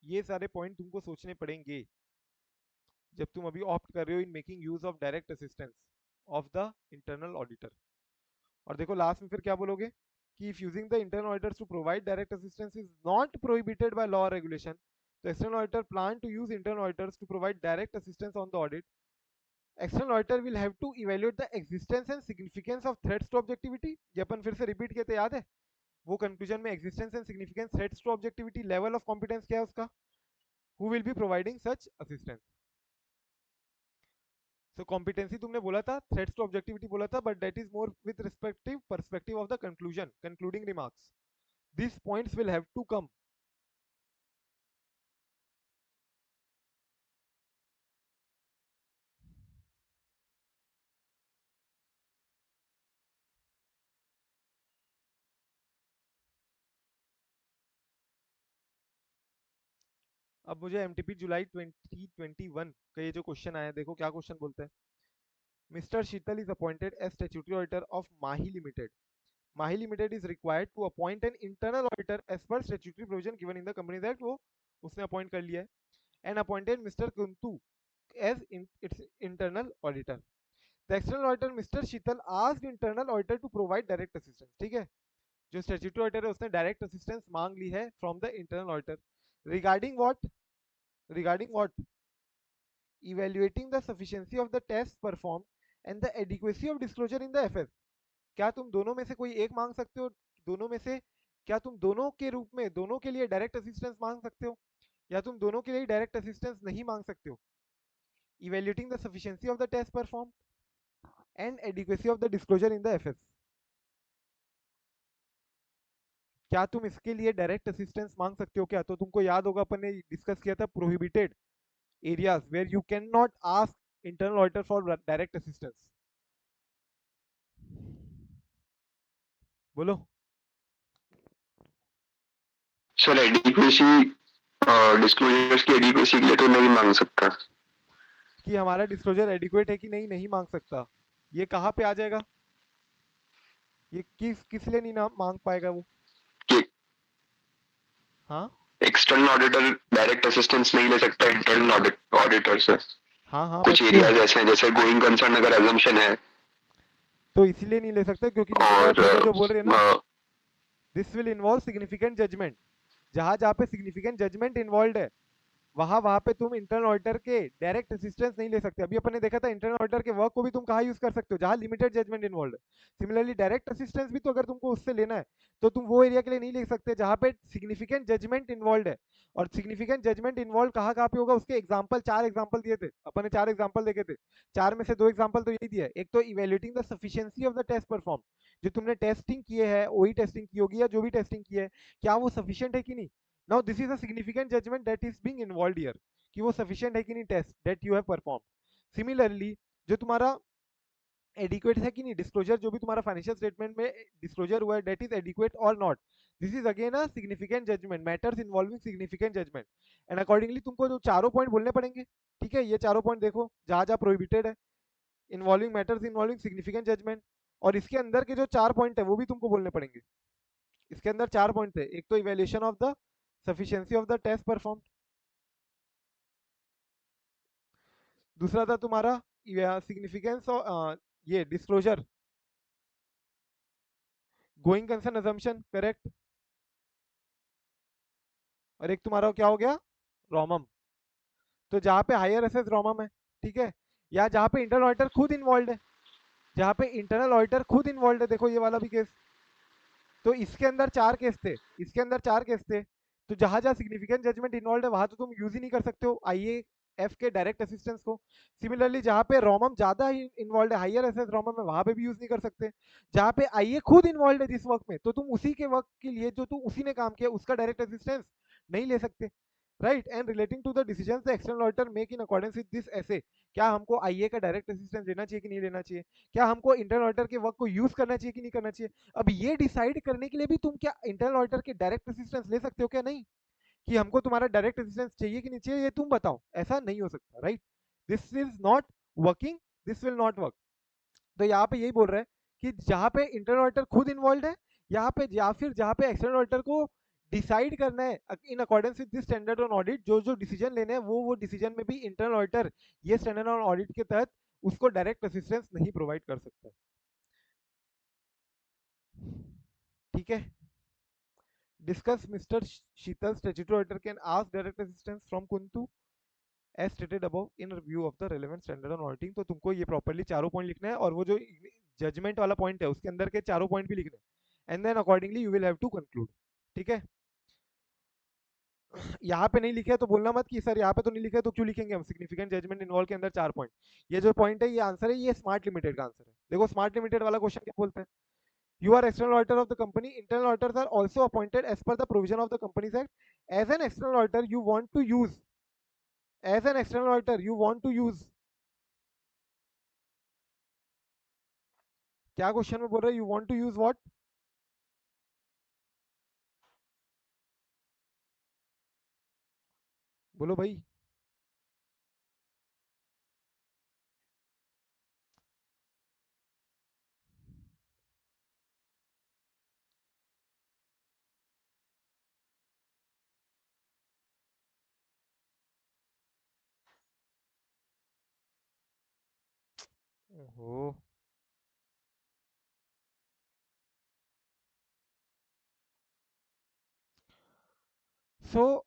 ये सारे पॉइंट तुमको सोचने पड़ेंगे जब तुम अभी ऑप्ट कर रहे हो in making use of direct assistance of the internal auditor. और देखो लास्ट में फिर क्या बोलोगे कि if using the internal auditors to provide direct assistance is not prohibited by law और रेगुलेशन, तो external auditor plan to use internal auditors to provide direct assistance on the audit. External auditor will have to evaluate the existence and significance of threats to objectivity. ये अपन फिर से repeat किए थे, याद है? वो कंक्लूजन में existence and significance, threats to objectivity, level of competence क्या है उसका, who will be providing such assistance. So competency तुमने बोला था, थ्रेट्स टू ऑब्जेक्टिविटी बोला था, but that is more with respective perspective of the conclusion, concluding remarks. These points will have to come. अब मुझे एमटीपी जुलाई 2021 का ये जो क्वेश्चन आया, देखो क्या क्वेश्चन बोलता है। Mister Sheetal is appointed as statutory auditor of Mahi limited. Mahi limited is required to appoint an internal auditor as per statutory provision given in the companies act. वो उसने अपॉइंट कर लिया है। And appointed mister Kuntu as its internal auditor. The external auditor mister Sheetal asked internal auditor to provide direct assistance. ठीक है, जो statutory auditor है उसने डायरेक्ट असिस्टेंस मांग ली है from the internal auditor regarding what, regarding what, evaluating the sufficiency of the tests performed and the adequacy of disclosure in the FS। क्या तुम दोनों में से कोई एक मांग सकते हो? दोनों में से क्या तुम दोनों के रूप में, दोनों के लिए डायरेक्ट असिस्टेंस मांग सकते हो, या तुम दोनों के लिए डायरेक्ट असिस्टेंस नहीं मांग सकते हो? evaluating the sufficiency of the test performed and adequacy of the disclosure in the FS। क्या तुम इसके लिए डायरेक्ट असिस्टेंस मांग सकते हो क्या? तो तुमको याद होगा अपन ने डिस्कस किया था prohibited areas where you cannot ask internal auditor for direct assistance। बोलो। सर एडिक्वेसी, डिस्क्लोजर्स की एडिक्वेसी के लिए तो नहीं मांग सकता। कि हमारा डिस्क्लोजर एडिक्वेट है कि नहीं, नहीं मांग सकता। ये कहाँ पे आ जाएगा? ये किस लिए नहीं ना मांग पाएगा वो? कि हाँ एक्सटर्नल ऑडिटर डायरेक्ट असिस्टेंस नहीं ले सकता इंटरनल ऑडिटर से। हाँ हाँ, कुछ एरियाज ऐसे हैं जैसे गोइंग कंसर्न अगर अजम्पशन है तो इसीलिए नहीं ले सकते क्योंकि और जो बोल रहे हैं ना, this will involve significant judgement. जहां जहां पे सिग्निफिकेंट जजमेंट इन्वॉल्व है वहां पे तुम इंटरनल ऑडिटर के डायरेक्ट असिस्टेंस नहीं ले सकते। अभी अपन ने देखा था इंटरनल ऑडिटर के वर्क को भी तुम कहाँ यूज कर सकते हो, जहां लिमिटेड जजमेंट इन्वॉल्व है। सिमिलरली डायरेक्ट असिस्टेंस भी तो अगर तुमको उससे लेना है तो तुम वो एरिया के लिए नहीं ले सकते जहां पे सिग्निफिकेंट जजमेंट इन्वॉल्व है। और सिग्निफिकेंट जजमेंट इन्वॉल्व कहाँ कहाँ पे होगा, उसके एग्जाम्पल, 4 एग्जाम्पल दिए थे अपन ने, 4 एग्जाम्पल देखे थे। 4 में से 2 एग्जाम्पल तो यही दिया है। एक तो evaluating the sufficiency of the test perform, जो तुमने टेस्टिंग किए है, वही टेस्टिंग की होगी या जो भी टेस्टिंग की है, क्या वो सफिशिएंट है कि नहीं। Now this is a significant judgement that is being involved here, कि वो सफिशिएंट है कि नहीं test that you have perform. Similarly जो तुम्हारा एडिक्वेट है कि नहीं डिस्क्लोजर, जो भी तुम्हारा फाइनेंशियल स्टेटमेंट में डिस्क्लोजर हुआ है, दैट इज एडिक्वेट और not, this is again a significant judgement, matters involving significant judgement. And accordingly तुमको जो चारों पॉइंट बोलने पड़ेंगे। ठीक है, ये चारों पॉइंट देखो, जहां जहां प्रोहिबिटेड है, involving matters involving significant judgement, और इसके अंदर के जो 4 पॉइंट है वो भी तुमको बोलने पड़ेंगे। इसके अंदर 4 पॉइंट थे, एक तो evaluation of the sufficiency of the test perform, दूसरा था तुम्हारा सिग्निफिकेंस और ये disclosure, going concern assumption, correct. और एक तुम्हारा क्या हो गया, रोमम। तो जहां पे हायर एसेस रोमम है, ठीक है, या जहां पे इंटरनल ऑडिटर खुद इन्वॉल्व है, जहाँ पे इंटरनल ऑडिटर खुद इन्वॉल्व है, देखो ये वाला भी केस। तो इसके अंदर 4 केस थे, इसके अंदर 4 केस थे। तो जहां जहां सिग्निफिकेंट जजमेंट इन्वॉल्व है वहां तो तुम यूज ही नहीं कर सकते हो आईएएफ के डायरेक्ट असिस्टेंस को। सिमिलरली जहां पे रोमम ज्यादा ही इन्वॉल्व है, हायर एसएस रोमम है, वहां पे भी यूज नहीं कर सकते। जहां पे आईए खुद इन्वॉल्व है जिस वर्क में, तो तुम उसी के वर्क के लिए जो तुम उसी ने काम किया उसका डायरेक्ट असिस्टेंस नहीं ले सकते। Right, and relating to the decisions the external auditor make in accordance with this ऐसे, क्या हमको आईए का डायरेक्ट असिस्टेंस लेना चाहिए कि नहीं लेना चाहिए, क्या हमको इंटरनल ऑडिटर के वर्क को यूज करना चाहिए कि नहीं करना चाहिए। अब ये डिसाइड करने के लिए भी तुम क्या इंटरनल ऑडिटर के डायरेक्ट असिस्टेंस ले सकते हो क्या, नहीं, कि हमको तुम्हारा डायरेक्ट असिस्टेंस चाहिए कि नहीं चाहिए ये तुम बताओ, ऐसा नहीं हो सकता। Right, this is not working, this will not work. तो यहाँ पे यही बोल रहा है कि जहाँ पे इंटरनल ऑडिटर खुद इन्वॉल्व है, यहाँ पे या फिर जहाँ पे एक्सटर्नल ऑडिटर को डिसाइड करना है इन accordance with this standard on audit, जो जो डिसीजन लेने हैं वो डिसीजन में भी इंटरनल ऑडिटर ये स्टैंडर्ड ऑन ऑडिट के तहत उसको डायरेक्ट असिस्टेंस नहीं प्रोवाइड कर सकता। ठीक है, discuss Mr. Sheetal statutory auditor can ask direct assistance from Kuntu as stated above in review of the relevant standard on auditing। तो तुमको ये प्रॉपर्ली चारों पॉइंट लिखना है और वो जो जजमेंट वाला पॉइंट है उसके अंदर के चारों पॉइंट भी लिखने हैं, and then accordingly you will have to conclude. ठीक है, यहाँ पे नहीं लिखे है तो बोलना मत कि सर यहाँ पे तो नहीं लिखे तो क्यों लिखेंगे हम, सिग्निफिकेंट जजमेंट इन्वॉल्व के अंदर 4 पॉइंट, ये जो पॉइंट है ये आंसर है, ये स्मार्ट लिमिटेड का आंसर है। देखो स्मार्ट लिमिटेड वाला क्वेश्चन क्या बोलते हैं, you are external auditor of the company, internal auditors are also appointed as per the provision of the companies act। as an external auditor you want to use, as an external auditor you want to use, क्या question में बोल रहे हैं, you want to use what, बोलो भाई। ओहो, so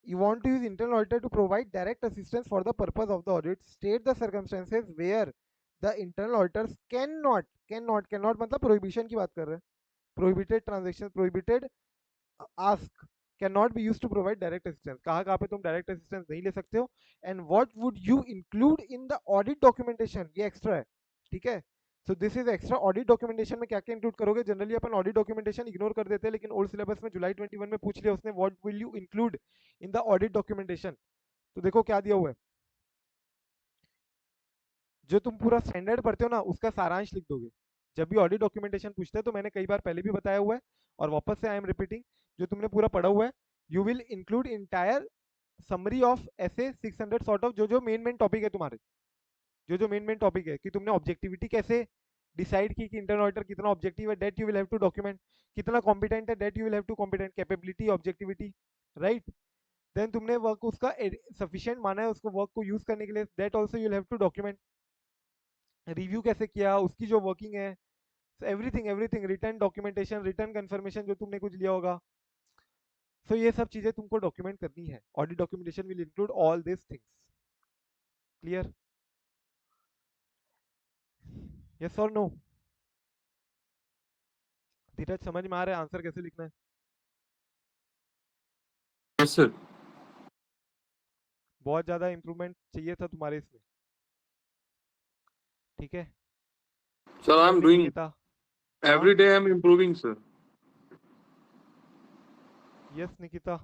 you want to use internal auditor to provide direct assistance for the purpose of the audit, state the circumstances where the internal auditors cannot मतलब prohibition की बात कर रहे हैं, prohibited transaction, prohibited ask cannot be used to provide direct assistance, कहाँ कहाँ पे तुम direct assistance नहीं ले सकते हो, and what would you include in the audit documentation, ये extra है। ठीक है, so this is extra। audit documentation में क्या क्या include करोगे, जनरली अपन audit documentation ignore कर देते हैं, लेकिन ओल्ड सिलेबस में जुलाई 21 में पूछ लिया उसने, what will you include in the audit documentation। तो देखो क्या दिया हुआ है, जो तुम पूरा स्टैंडर्ड पढ़ते हो ना उसका सारांश लिख दोगे। जब भी ऑडिट डॉक्यूमेंटेशन पूछते हैं तो मैंने कई बार पहले भी बताया हुआ है और वापस से आई एम रिपीटिंग, जो तुमने पूरा पढ़ा हुआ है, you will include entire summary of ऐसे 600 सॉर्ट ऑफ जो जो मेन टॉपिक है तुम्हारे, जो जो मेन टॉपिक है कि तुमने ऑब्जेक्टिविटी कैसे डिसाइड की कि इंटरनल ऑडिटर कितना ऑब्जेक्टिव है, that you will have to document, कितना कॉम्पिटेंट है, that you will have to competent, capability objectivity. Right, then तुमने वर्क उसका सफिशिएंट माना है उसको वर्क को यूज करने के लिए, that also you have to document. Review कैसे किया उसकी जो वर्किंग है, everything everything, written documentation, written confirmation जो तुमने कुछ लिया होगा, सो ये सब चीजें तुमको डॉक्यूमेंट करनी है। Audit documentation will include all this things. Clear, yes और नो, धीरज समझ में आ रहा है आंसर कैसे लिखना है। Yes sir. बहुत ज्यादा इंप्रूवमेंट चाहिए था तुम्हारे इसमें। ठीक है sir I am doing Nikita, every day, I am improving sir. Yes Nikita,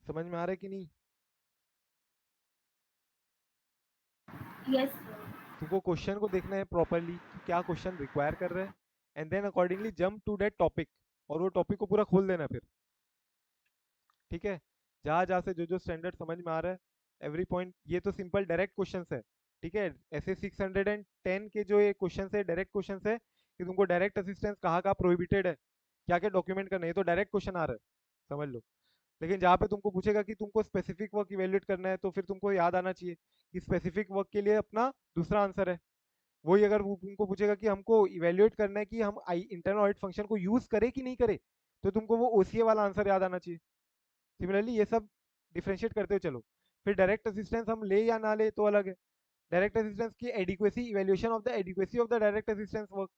समझ में आ रहा है कि नहीं। यस तुमको क्वेश्चन को देखना है प्रॉपरली कि क्या क्वेश्चन रिक्वायर कर रहा है, and then accordingly jump to that topic, और वो टॉपिक को पूरा खोल देना फिर। ठीक है, जहाँ जहाँ से जो जो स्टैंडर्ड समझ में आ रहा है एवरी पॉइंट, ये तो सिंपल डायरेक्ट क्वेश्चंस है। ठीक है, ऐसे 610 के जो ये क्वेश्चंस है डायरेक्ट क्वेश्चंस है कि तुमको डायरेक्ट असिस्टेंस कहाँ कहाँ प्रोहिबिटेड है, क्या क्या डॉक्यूमेंट करना है, ये तो डायरेक्ट क्वेश्चन आ रहा है, समझ लो। लेकिन जहाँ पे तुमको पूछेगा कि तुमको स्पेसिफिक वर्क इवेल्युएट करना है तो फिर तुमको याद आना चाहिए कि स्पेसिफिक वर्क के लिए अपना दूसरा आंसर है। वही अगर वो तुमको पूछेगा कि हमको इवेल्युएट करना है कि हम इंटरनल ऑडिट फंक्शन को यूज करें कि नहीं करें, तो तुमको वो ओसीए वाला आंसर याद आना चाहिए। सिमिलरली ये सब डिफ्रेंशिएट करते हुए चलो। फिर डायरेक्ट असिस्टेंस हम ले या ना ले तो अलग है। डायरेक्ट असिस्टेंस की adequacy, evaluation of the adequacy of the direct assistance work,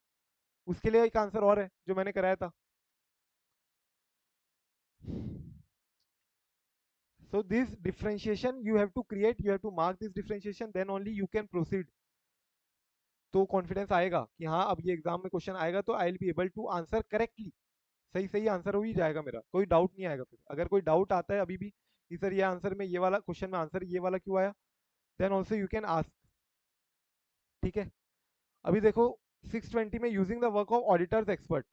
उसके लिए एक आंसर और है जो मैंने कराया था। So this differentiation you have to create, you have to mark this differentiation, then only you can proceed. तो कॉन्फिडेंस आएगा कि हाँ अब ये एग्जाम में क्वेश्चन आएगा तो I will be able to answer correctly. सही सही आंसर हो ही जाएगा मेरा, कोई डाउट नहीं आएगा। फिर अगर कोई डाउट आता है अभी भी कि सर ये आंसर में ये वाला क्वेश्चन में आंसर ये वाला क्यों आया, then also you can ask. ठीक है, अभी देखो 620 में using the work of auditor's expert,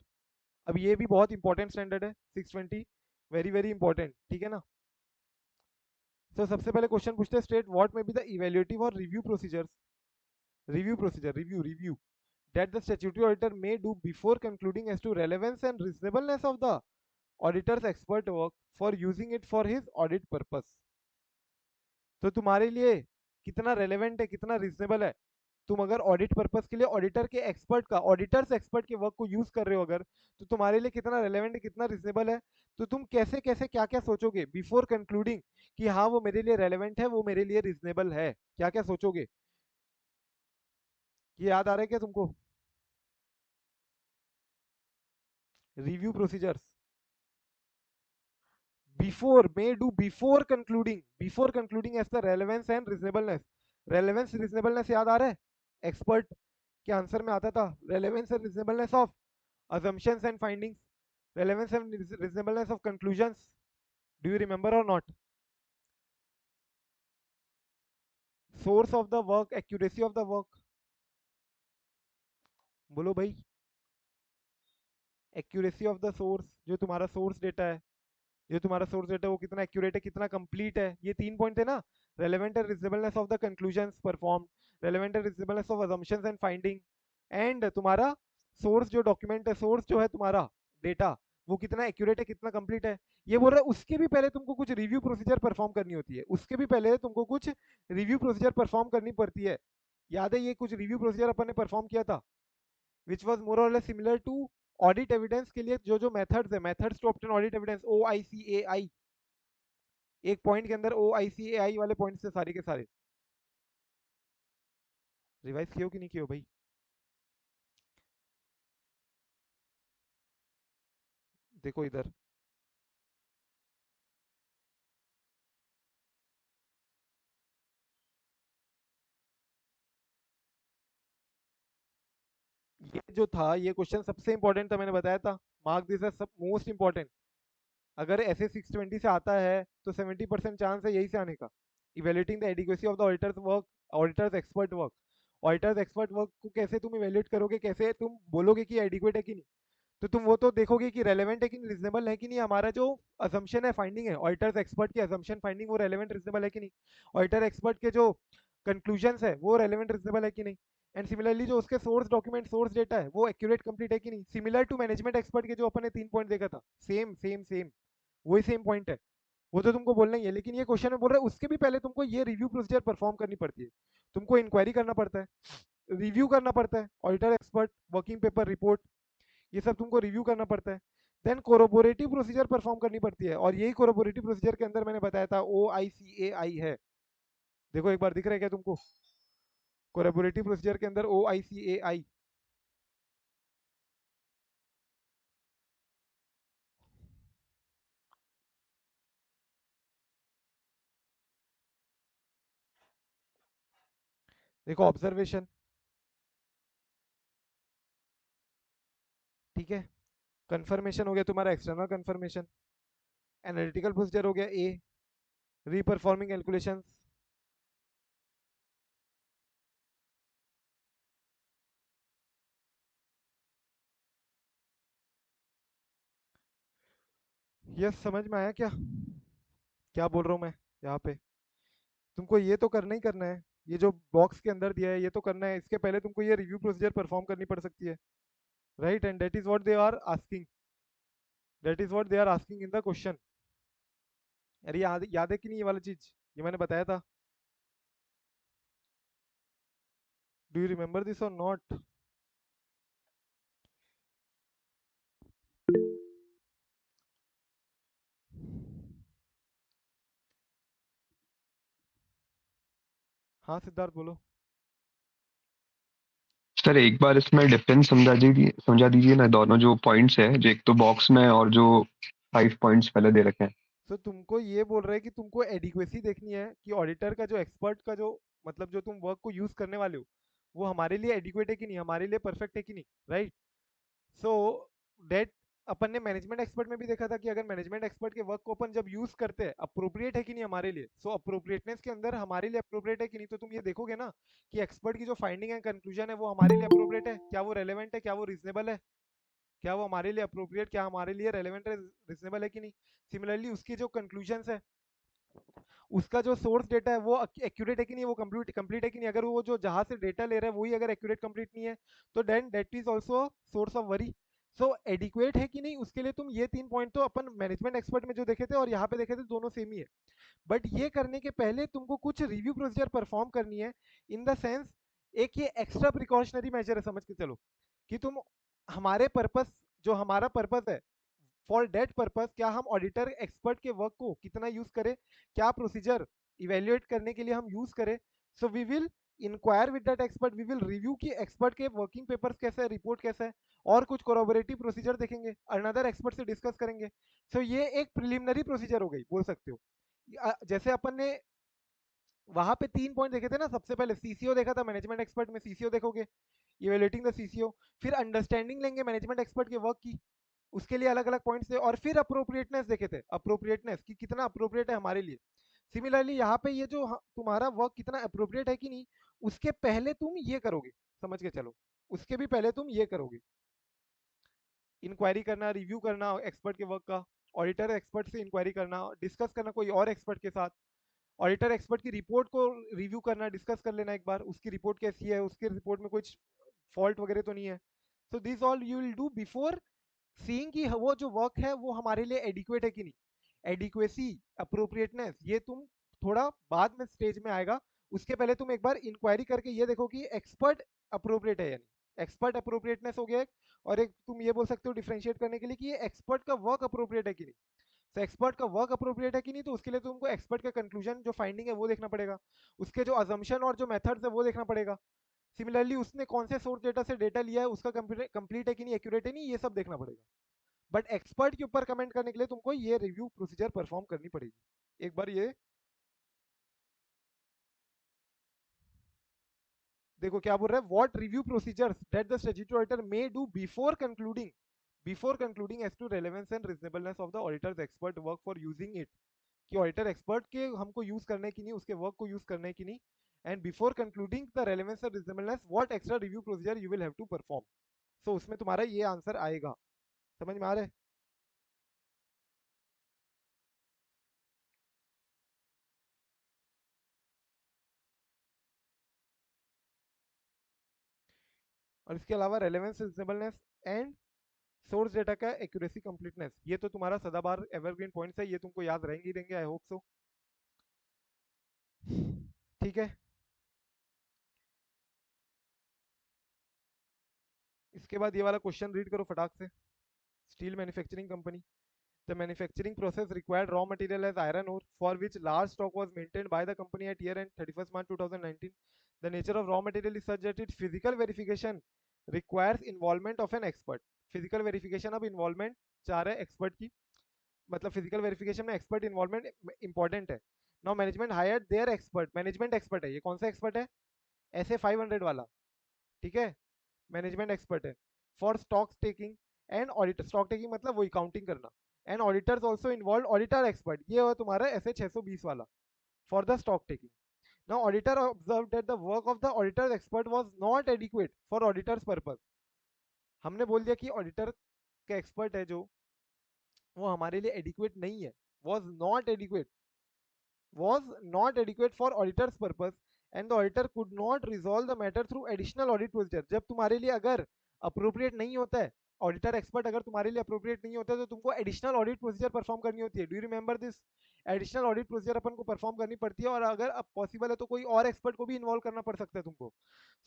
अब ये भी बहुत इंपॉर्टेंट स्टैंडर्ड है 620, वेरी वेरी इंपॉर्टेंट। ठीक है ना। तो सबसे पहले क्वेश्चन पूछते हैं, स्टेट व्हाट में बी द इवैल्यूएटिव और review procedures, review that the statutory auditor may do before concluding as to relevance and reasonableness of the auditor's expert work for using it for his audit purpose। तो तुम्हारे लिए कितना relevant है, कितना reasonable है, तुम अगर ऑडिट पर्पस के लिए ऑडिटर के एक्सपर्ट का, ऑडिटर्स एक्सपर्ट के वर्क को यूज कर रहे हो अगर, तो तुम्हारे लिए कितना रेलेवेंट है, कितना रीजनेबल है। तो तुम कैसे कैसे क्या क्या सोचोगे बिफोर कंक्लूडिंग कि हाँ वो मेरे लिए रेलेवेंट है, वो मेरे लिए रीजनेबल है, क्या क्या सोचोगे, ये याद आ रहा है क्या तुमको? Review procedures before may do before concluding as the relevance and reasonableness। relevance reasonableness याद आ रहा है, एक्सपर्ट के आंसर में आता था relevance and reasonableness of assumptions and findings, relevance and reasonableness of conclusions। do you remember or not? source of the work, accuracy of the work, बोलो भाई। accuracy of the source, जो तुम्हारा source data है, जो तुम्हारा source data वो कितना accurate है, कितना कंप्लीट है, ये 3 पॉइंट है ना। Relevant and reasonableness of the conclusions performed, relevant and reasonableness of assumptions and finding, and तुम्हारा सोर्स जो डॉक्यूमेंट है, सोर्स जो है तुम्हारा डेटा, वो कितना एक्यूरेट है, कितना कंप्लीट है। ये बोल रहा है उसके भी पहले तुमको कुछ रिव्यू प्रोसीजर परफॉर्म करनी होती है, उसके भी पहले तुमको कुछ रिव्यू प्रोसीजर परफॉर्म करनी पड़ती है। याद है ये कुछ रिव्यू प्रोसीजर अपन ने परफॉर्म किया था, विच वॉज मोर और less similar to audit evidence के लिए जो जो मेथड्स है, methods to obtain audit evidence, OICAI, एक पॉइंट के अंदर OICAI वाले पॉइंट से सारे के सारे रिवाइज किए हो कि नहीं किए हो भाई? देखो इधर, ये जो था ये क्वेश्चन सबसे इंपॉर्टेंट था, मैंने बताया था, मार्क दिस एज सब मोस्ट इंपॉर्टेंट। अगर ऐसे 620 से आता है तो 70% चांस है यही से आने का। Evaluating the adequacy of the auditors work, auditors expert work. Auditors expert work को कैसे तुम इवेल्युएट करोगे, कैसे तुम बोलोगे कि एडिक्वेट है कि नहीं, तो तुम वो तो देखोगे कि रेलेवेंट है कि नहीं, रिजनेबल है कि नहीं, हमारा जो असम्पशन है, फाइंडिंग है, ऑडिटर्स एक्सपर्ट की असम्पशन फाइंडिंग वो रेलेवेंट रिजनेबल है कि नहीं, ऑडिटर एक्सपर्ट के जो कंक्लूजन्स है वो रेलेवेंट रिजनेबल है कि नहीं, एंड सिमिलरली जो उसके सोर्स डॉक्यूमेंट, सोर्स डेटा है वो एक्यूरेट कंप्लीट है कि नहीं, सिमिलर टू मैनेजमेंट एक्सपर्ट के जो अपन ने 3 पॉइंट देखा था, सेम सेम सेम वही सेम पॉइंट है। वो तो तुमको बोलना ही है, लेकिन ये क्वेश्चन में बोल रहा है उसके भी पहले तुमको ये रिव्यू प्रोसीजर परफॉर्म करनी पड़ती है। तुमको इंक्वायरी करना पड़ता है, रिव्यू करना पड़ता है, auditor expert working paper report, ये सब तुमको रिव्यू करना पड़ता है। देन कोरोबोरेटिव प्रोसीजर परफॉर्म करनी पड़ती है, और यही कोरोबोरेटिव प्रोसीजर के अंदर मैंने बताया था OICAI है। देखो एक बार दिख रहा है क्या तुमको, कोरोबोरेटिव प्रोसीजर के अंदर OICAI। देखो ऑब्जर्वेशन, ठीक है, कंफर्मेशन हो गया तुम्हारा, एक्सटर्नल कंफर्मेशन, एनालिटिकल प्रोसीजर हो गया A, रीपरफॉर्मिंग कैलकुलेशंस, यस समझ में आया क्या, क्या बोल रहा हूँ मैं यहाँ पे? तुमको ये तो करना ही करना है, ये जो बॉक्स के अंदर दिया है ये तो करना है, इसके पहले तुमको ये रिव्यू प्रोसीजर परफॉर्म करनी पड़ सकती है, right, and that is what they are asking, that is what they are asking in the question. अरे याद है कि नहीं ये वाला चीज, ये मैंने बताया था, डू यू रिमेम्बर दिस और नॉट? हाँ सिद्धार्थ बोलो। सर एक बार इसमें डिफरेंस समझा दीजिए ना, दोनों जो पॉइंट्स है, जो एक तो बॉक्स में और जो 5 पॉइंट्स पहले दे रखे हैं। तो तुमको ये बोल रहे हैं कि तुमको एडिक्वेसी देखनी है कि ऑडिटर का जो एक्सपर्ट का जो मतलब जो तुम वर्क को यूज करने वाले हो वो हमारे लिए एडिक्वेट है कि नहीं, हमारे लिए परफेक्ट है कि नहीं, राइट। सो डेट अपन ने मैनेजमेंट एक्सपर्ट में भी देखा था कि अगर मैनेजमेंट एक्सपर्ट के वर्क को अपन जब यूज करते हैं अप्रोप्रिएट है कि नहीं हमारे लिए। सो अप्रोप्रिएटनेस के अंदर हमारे लिए अप्रोप्रिएट है कि नहीं, तो तुम ये देखोगे ना कि एक्सपर्ट की जो फाइंडिंग एंड कंक्लूजन है वो हमारे लिए अप्रोप्रिएट है, क्या वो रेलेवेंट है, क्या वो रीजनेबल है, क्या वो हमारे लिए अप्रोप्रिएट, क्या हमारे लिए रेलेवेंट है, रीजनेबल है कि नहीं। सिमिलरली उसकी जो कंक्लूजन है, उसका जो सोर्स डेटा है वो एक्यूरेट है कि नहीं, वो कंप्लीट है कि नहीं। अगर वो जो जहां से डेटा ले रहा है वही अगर एक्यूरेट कंप्लीट नहीं है तो then that is also source of worry. So adequate है कि नहीं उसके लिए तुम ये 3 पॉइंट तो अपन मैनेजमेंट एक्सपर्ट में जो देखे थे और यहाँ पे देखे थे दोनों सेम ही है। बट ये करने के पहले तुमको कुछ रिव्यू प्रोसीजर परफॉर्म करनी है। इन द सेंस एक ये एक्स्ट्रा प्रिकॉशनरी मेजर है, समझ के चलो कि तुम हमारे पर्पस, जो हमारा पर्पस है फॉर डेट पर्पस, क्या हम ऑडिटर एक्सपर्ट के वर्क को कितना यूज करें, क्या प्रोसीजर इवेल्युएट करने के लिए हम यूज करें। So we will inquire with that expert, we will review कि एक्सपर्ट के वर्किंग पेपर्स कैसे है, रिपोर्ट कैसा है, और कुछ कोरोबोरेटिव प्रोसीजर देखेंगे, अनदर एक्सपर्ट से डिस्कस करेंगे। सो ये एक प्रिलिमिनरी प्रोसीजर हो गई बोल सकते हो। जैसे अपन ने वहां पे 3 पॉइंट देखे थे ना, सबसे पहले सीसीओ देखा था, मैनेजमेंट एक्सपर्ट में सीसीओ देखोगे, इवेल्युएटिंग द सीसीओ, फिर अंडरस्टैंडिंग लेंगे मैनेजमेंट एक्सपर्ट के वर्क की, उसके लिए अलग अलग पॉइंट्स थे, और फिर अप्रोप्रिएटनेस देखे थे, अप्रोप्रिएटनेस कि कितना अप्रोप्रिएट है हमारे लिए। सिमिलरली यहाँ पे ये जो तुम्हारा वर्क कितना अप्रोप्रिएट है कि नहीं, उसके पहले तुम ये करोगे, समझ के चलो, उसके भी पहले तुम ये करोगे, इंक्वायरी करना, रिव्यू करना एक्सपर्ट के वर्क का, ऑडिटर एक्सपर्ट से इंक्वायरी करना, डिस्कस करना कोई और एक्सपर्ट के साथ, ऑडिटर एक्सपर्ट की रिपोर्ट को रिव्यू करना, डिस्कस कर लेना एक बार उसकी रिपोर्ट कैसी है, उसके रिपोर्ट में कुछ फॉल्ट वगैरह तो नहीं है। So this all you will do before seeing कि वो जो वर्क है वो हमारे लिए एडिक्वेट है कि नहीं। एडिक्वेसी, अप्रोप्रिएटनेस ये तुम थोड़ा बाद में स्टेज में आएगा। उसके पहले तुम एक बार इंक्वायरी करके ये देखो कि एक्सपर्ट अप्रोप्रिएट है या नहीं। एक्सपर्ट अप्रोप्रिएटनेस हो गया एक, और एक तुम ये बोल सकते हो डिफरेंशिएट करने के लिए कि ये एक्सपर्ट का वर्क अप्रोप्रिएट है कि नहीं। तो एक्सपर्ट का वर्क अप्रोप्रिएट है कि नहीं, तो उसके लिए तुमको एक्सपर्ट का कंक्लूजन जो फाइंडिंग है वो देखना पड़ेगा, उसके जो अजम्पशन और जो मेथड्स है वो देखना पड़ेगा। सिमिलरली उसने कौन से सोर्स डेटा से डेटा लिया है, उसका कंप्लीट है कि नहीं, एक्यूरेट है नहीं, ये सब देखना पड़ेगा। बट एक्सपर्ट के ऊपर कमेंट करने के लिए तुमको ये रिव्यू प्रोसीजर परफॉर्म करनी पड़ेगी एक बार। ये देखो क्या बोल रहा है, what review procedures that the statutory auditor may do before concluding as to relevance and reasonableness of the auditor's expert work for using it, कि ऑडिटर एक्सपर्ट के हमको यूज करने की नहीं, उसके वर्क को यूज करने की नहीं। And before concluding the relevance and reasonableness what extra review procedure you will have to perform. So उसमें तुम्हारा ये आंसर आएगा, समझ में आ रहा है। और इसके अलावा relevance, reasonableness and source data का एक्यूरेसी, कंप्लीटनेस, ये तो तुम्हारा सदाबार एवरग्रीन पॉइंट्स है, ये तुमको याद रहेंगे ही रहेंगे, आई होप सो। ठीक है। इसके बाद ये वाला क्वेश्चन रीड करो फटाक से। Steel manufacturing company, the manufacturing process required raw material as iron ore for which large stock was maintained by the company at year end 31st March 2019. The nature of raw material is such that its physical verification requires involvement of an expert. Physical verification अब involvement चाह रहे हैं expert की, मतलब physical verification में expert involvement important है। Now management hired their expert, management expert है, ये कौन सा expert है, ऐसे 500 वाला, ठीक है, मैनेजमेंट एक्सपर्ट है। For stock taking and auditor, stock taking मतलब वही काउंटिंग करना, and auditors also involve, auditor expert ये हुआ तुम्हारा ऐसे 620 वाला for the stock taking. Now auditor observe that the work of the auditor expert was not adequate four auditors purpose. हमने बोल दिया कि ऑडिटर का एक्सपर्ट है जो, वो हमारे लिए एडिक्वेट नहीं है, was not adequate for auditor's purpose and the auditor could not resolve the matter through additional audit procedure। जब तुम्हारे लिए अगर अप्रोप्रिएट नहीं होता है, ऑडिटर एक्सपर्ट अगर तुम्हारे लिए अप्रोप्रिएट नहीं होता है, तो तुमको एडिशनल ऑडिट प्रोसीजर परफॉर्म करनी होती है। Do you remember this, additional audit procedure अपन को परफॉर्म करनी पड़ती है, और अगर अब पॉसिबल है तो कोई और एक्सपर्ट को भी इन्वॉल्व करना पड़ सकता है तुमको।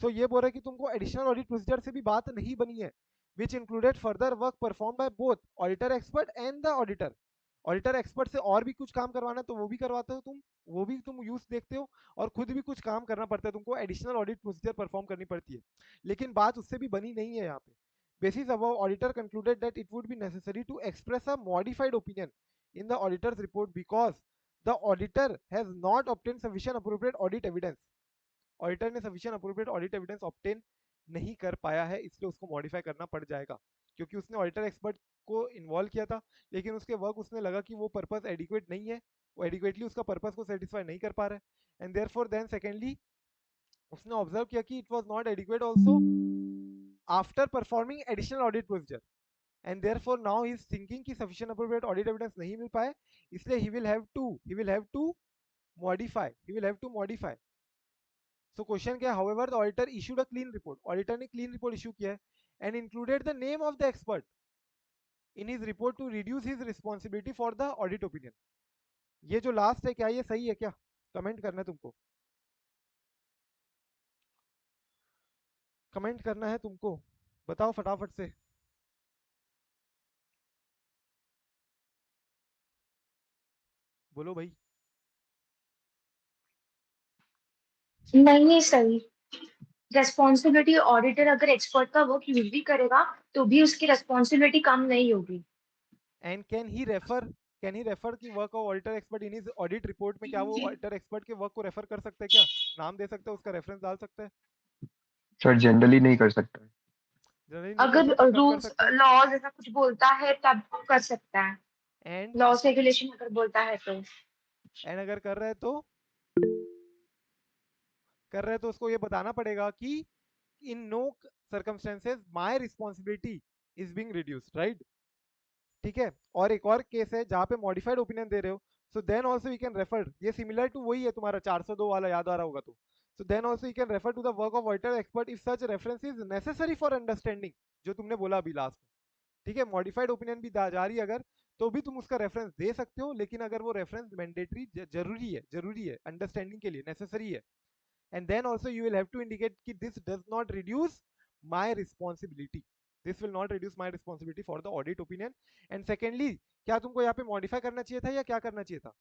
सो ये बोल रहे हैं कि तुमको एडिशनल ऑडिट प्रोसीजर से भी बात नहीं बनी है, which included further work perform by both auditor expert and the auditor. Auditor expert से और भी कुछ काम करवाना तो वो भी करवाते हो तुम, वो भी तुम यूज देखते हो, और खुद भी कुछ काम करना पड़ता है तुमको, एडिशनल ऑडिट प्रोसीजर परफॉर्म करनी पड़ती है। लेकिन बात उससे भी बनी नहीं है यहाँ पे। Basis above, auditor concluded that it would be necessary to express a modified opinion in the auditor's report because the auditor has not obtained sufficient appropriate audit evidence. Auditor ने sufficient appropriate audit evidence obtain नहीं कर पाया है, इसलिए उसको modify करना पड़ जाएगा, क्योंकि उसने ऑडिटर एक्सपर्ट को इन्वॉल्व किया था, लेकिन उसके वर्क उसने लगा कि वो पर्पस एडिक्वेट नहीं है, वो एडिक्वेटली उसका पर्पस को सेटिस्फाई नहीं कर पा रहा है, एंड देयरफॉर देन सेकेंडली उसने ऑब्जर्व किया कि it was not adequate also after performing additional audit procedure, and therefore now he is thinking कि सफिशिएंट अप्रोप्रिएट ऑडिट एविडेंस नहीं मिल पाए, इसलिए he will have to modify. So question क्या है, however the auditor issued a clean report, auditor ने clean report issue किया है and included the name of the expert in his report to reduce his responsibility for the audit opinion. ये जो last है क्या ये सही है क्या, कमेंट करना है तुमको, कमेंट करना है तुमको, बताओ फटाफट से। बोलो भाई। नहीं सही। रेस्पॉन्सिबिलिटी ऑडिटर अगर एक्सपर्ट का वर्क यूज भी करेगा तो भी उसकी रेस्पॉन्सिबिलिटी कम नहीं होगी। एंड कैन ही रेफर की work of auditor expert in his audit report में, क्या वो ऑडिटर एक्सपर्ट के वर्क को रेफर कर सकते हैं क्या, नाम दे सकते हैं, उसका रेफरेंस डाल सकते हैं? सर जनरली नहीं कर सकता। जनरली नहीं कर अगर सकते, कब कर रूल्स सकते हैं? लॉज ऐसा कुछ बोलता है तब कर सकता है। एंड लॉस रेगुलेशन अगर बोलता है तो। एंड अगर कर रहे हैं तो उसको ये बताना पड़ेगा कि in no circumstances my responsibility is being reduced, right? ठीक है, और एक और केस है जहां पे मॉडिफाइड ओपिनियन दे रहे हो, so then also you can refer, ये सिमिलर टू वही है तुम्हारा 402 वाला, याद आ रहा होगा तो, so then also you can refer to the work of auditor expert if such reference is necessary for understanding, जो तुमने बोला अभी लास्ट में। ठीक है, मॉडिफाइड ओपिनियन भी जारी अगर, तो भी तुम उसका रेफरेंस दे सकते हो, लेकिन अगर वो रेफरेंस मैंडेटरी जरूरी है अंडरस्टैंडिंग के लिए, नेसेसरी है, and then also you will have to indicate कि this does not reduce my responsibility, this will not reduce my responsibility for the audit opinion, and secondly क्या तुमको यहाँ पे मॉडिफाई करना चाहिए था या क्या करना चाहिए था,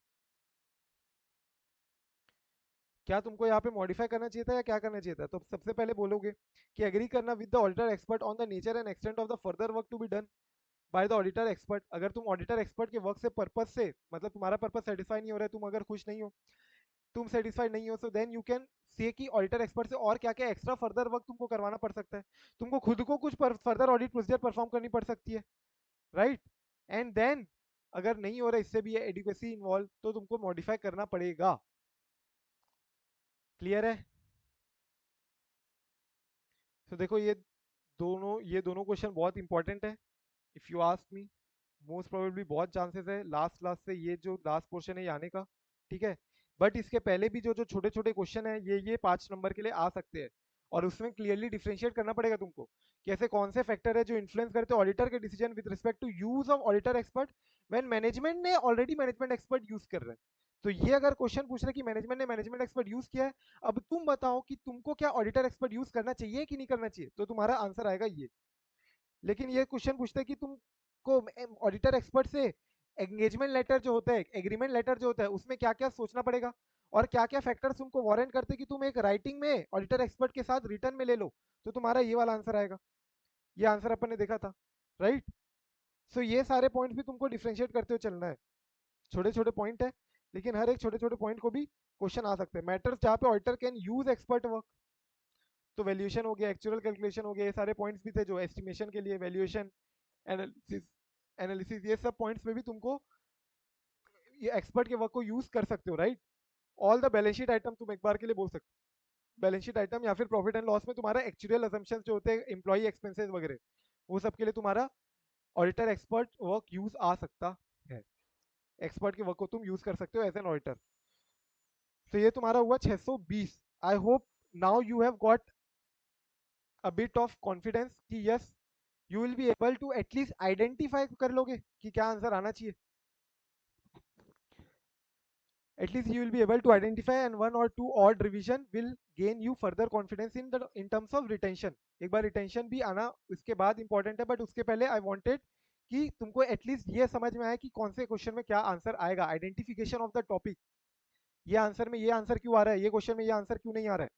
क्या तुमको यहाँ पे मॉडिफाई करना चाहिए था या क्या करना चाहिए था? तो सबसे पहले बोलोगे कि एग्री करना with the auditor expert on the nature and extent of the further work to be done by the auditor expert. अगर तुम ऑडिटर एक्सपर्ट के वर्क से पर्पस से, मतलब तुम्हारा पर्पस सेटिस्फाई नहीं हो रहा है, तुम अगर खुश नहीं हो, तुम सेटिस्फाइड नहीं हो, so then you can say कि ऑडिटर एक्सपर्ट से और क्या क्या एक्स्ट्रा फर्दर वर्क तुमको करवाना पड़ सकता है, तुमको खुद को कुछ फर्दर ऑडिट प्रोसीजर परफॉर्म करनी पड़ सकती है, राइट? एंड देन अगर नहीं हो रहा, इससे भी एडिक्वेसी इन्वॉल्व, तो तुमको मॉडिफाई करना पड़ेगा। क्लियर है? तो देखो ये दोनों क्वेश्चन बहुत इंपॉर्टेंट है, if you ask me, most probably बहुत चांसेस है लास्ट क्लास से ये जो लास्ट पोर्शन है ये आने का, ठीक है? बट इसके पहले भी जो जो छोटे छोटे क्वेश्चन है ये 5 नंबर के लिए आ सकते हैं, और उसमें क्लियरली डिफरेंशिएट करना पड़ेगा तुमको कि ऐसे कौन से फैक्टर है जो इन्फ्लुएंस करते हैं ऑडिटर के decision with respect to use of auditor expert when management ने ऑलरेडी मैनेजमेंट एक्सपर्ट यूज कर रहे हैं। तो ये अगर क्वेश्चन पूछ रहे कि मैनेजमेंट ने मैनेजमेंट एक्सपर्ट यूज किया है, अब तुम बताओ कि तुमको क्या ऑडिटर एक्सपर्ट यूज करना चाहिए कि नहीं करना चाहिए, तो तुम्हारा आंसर आएगा ये। लेकिन ये क्वेश्चन पूछते हैं कि तुमको ऑडिटर एक्सपर्ट से एंगेजमेंट लेटर जो होता है, एग्रीमेंट लेटर जो होता है, उसमें क्या क्या सोचना पड़ेगा और क्या क्या फैक्टर्स तुमको वारंट करते कि तुम एक राइटिंग में ऑडिटर एक्सपर्ट के साथ रिटर्न में ले लो, तो तुम्हारा ये वाला आंसर आएगा। ये आंसर अपन ने देखा था, राइट? सो ये सारे पॉइंट भी तुमको डिफ्रेंशिएट करते हुए चलना है, छोटे छोटे पॉइंट है, लेकिन हर एक छोटे छोटे पॉइंट को भी क्वेश्चन आ सकते हैं। मैटर्स जहाँ पे auditor can use expert work, तो वैल्यूएशन हो गया, एक्चुअल कैलकुलेशन हो गया, ये सारे पॉइंट्स भी थे जो एस्टिमेशन के लिए, वैल्यूएशन, एनालिसिस, ये सब पॉइंट्स में भी तुमको ये एक्सपर्ट के वर्क को यूज कर सकते हो, right? All the balance sheet item तुम एक बार के लिए बोल सकते हो, बैलेंस शीट आइटम या फिर प्रॉफिट एंड लॉस में तुम्हारा एक्चुअल असम्पशंस जो होते हैं, एम्प्लॉई एक्सपेंसेस वगैरह, वो सब के लिए तुम्हारा ऑडिटर एक्सपर्ट वर्क यूज आ सकता है, एक्सपर्ट के वर्क को तुम यूज कर सकते हो एज एन ऑडिटर। तो ये तुम्हारा हुआ 620। I hope now you have got a bit of confidence कि yes you will be able to at least identify कर लोगे कि क्या आंसर आना चाहिए, at least you will be able to identify, and one or two odd revision will gain you further confidence in terms of retention। एक बार retention भी आना उसके बाद important है, but उसके पहले I wanted कि तुमको एटलीस्ट ये समझ में आए कि कौन से क्वेश्चन में क्या आंसर आएगा, आइडेंटिफिकेशन ऑफ द टॉपिक, ये आंसर में ये आंसर क्यों आ रहा है, ये क्वेश्चन में ये आंसर क्यों नहीं आ रहा है,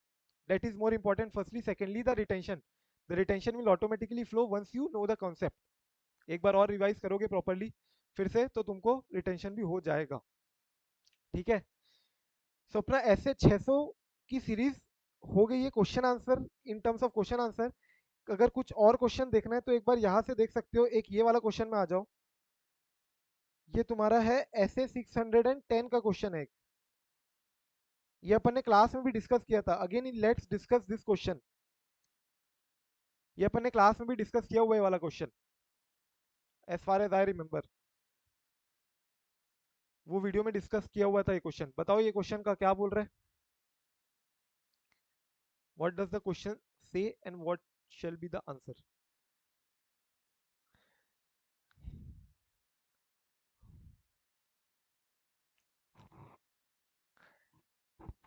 that is more important firstly. Secondly the retention will automatically flow once you know the concept. एक बार और रिवाइज करोगे प्रॉपरली फिर से तो तुमको रिटेंशन भी हो जाएगा. ठीक है. सो अपना ऐसे 600 की सीरीज हो गई है question answer, in terms of question answer. अगर कुछ और क्वेश्चन देखना है तो एक बार यहाँ से देख सकते हो. एक ये वाला क्वेश्चन में आ जाओ. ये तुम्हारा है ऐसे 610 का क्वेश्चन है. ये अपन ने क्लास में भी डिस्कस किया था. Again let's discuss this question. ये अपन ने क्लास में भी डिस्कस किया हुआ है वाला question, as far as I remember. वो वीडियो में डिस्कस किया हुआ था ये क्वेश्चन. बताओ ये क्वेश्चन का क्या बोल रहा है. व्हाट डज द क्वेश्चन से and what shall be the answer.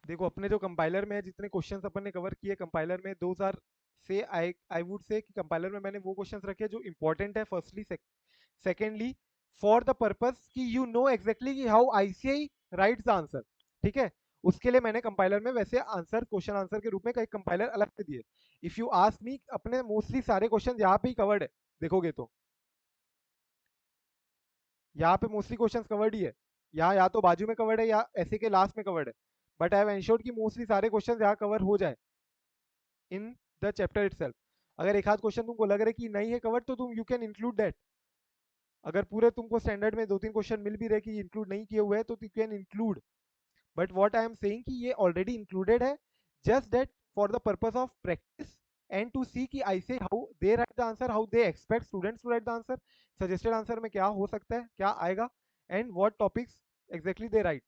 देखो अपने जो कंपाइलर में है, जितने क्वेश्चंस अपन ने कवर किए कंपाइलर में, दोज आर से आई वुड से कि कंपाइलर में मैंने वो क्वेश्चंस रखे जो इंपॉर्टेंट है firstly. Secondly for the purpose कि यू नो एग्जैक्टली कि how ICI rights the answer. ठीक है. उसके लिए मैंने कंपाइलर में वैसे आंसर क्वेश्चन आंसर के रूप में कई कंपाइलर अलग से दिए. इफ यू आस्क मी, अपने मोस्टली सारे क्वेश्चन यहाँ पे ही कवर्ड है. देखोगे तो यहाँ पे मोस्टली क्वेश्चंस कवर्ड ही है. यहाँ या तो बाजू में कवर्ड है या ऐसे के लास्ट में कवर्ड है. बट आई हैव एंश्योर्ड कि मोस्टली सारे क्वेश्चंस यहाँ कवर हो जाए इन द चैप्टर इटसेल्फ. अगर एक आध क्वेश्चन तुमको लग रहा है कि नहीं है कवर्ड तो तुम यू कैन इंक्लूड दैट. अगर पूरे तुमको स्टैंडर्ड में दो तीन क्वेश्चन मिल भी रहे कि इंक्लूड नहीं किए हुए हैं तो you can include. But what I am saying कि ये ऑलरेडी इंक्लूडेड है. Just that for the purpose of practice and to see कि I say how they write the answer, how they expect students to write the answer, suggested answer में क्या हो सकता है, क्या आएगा, and what topics exactly they write.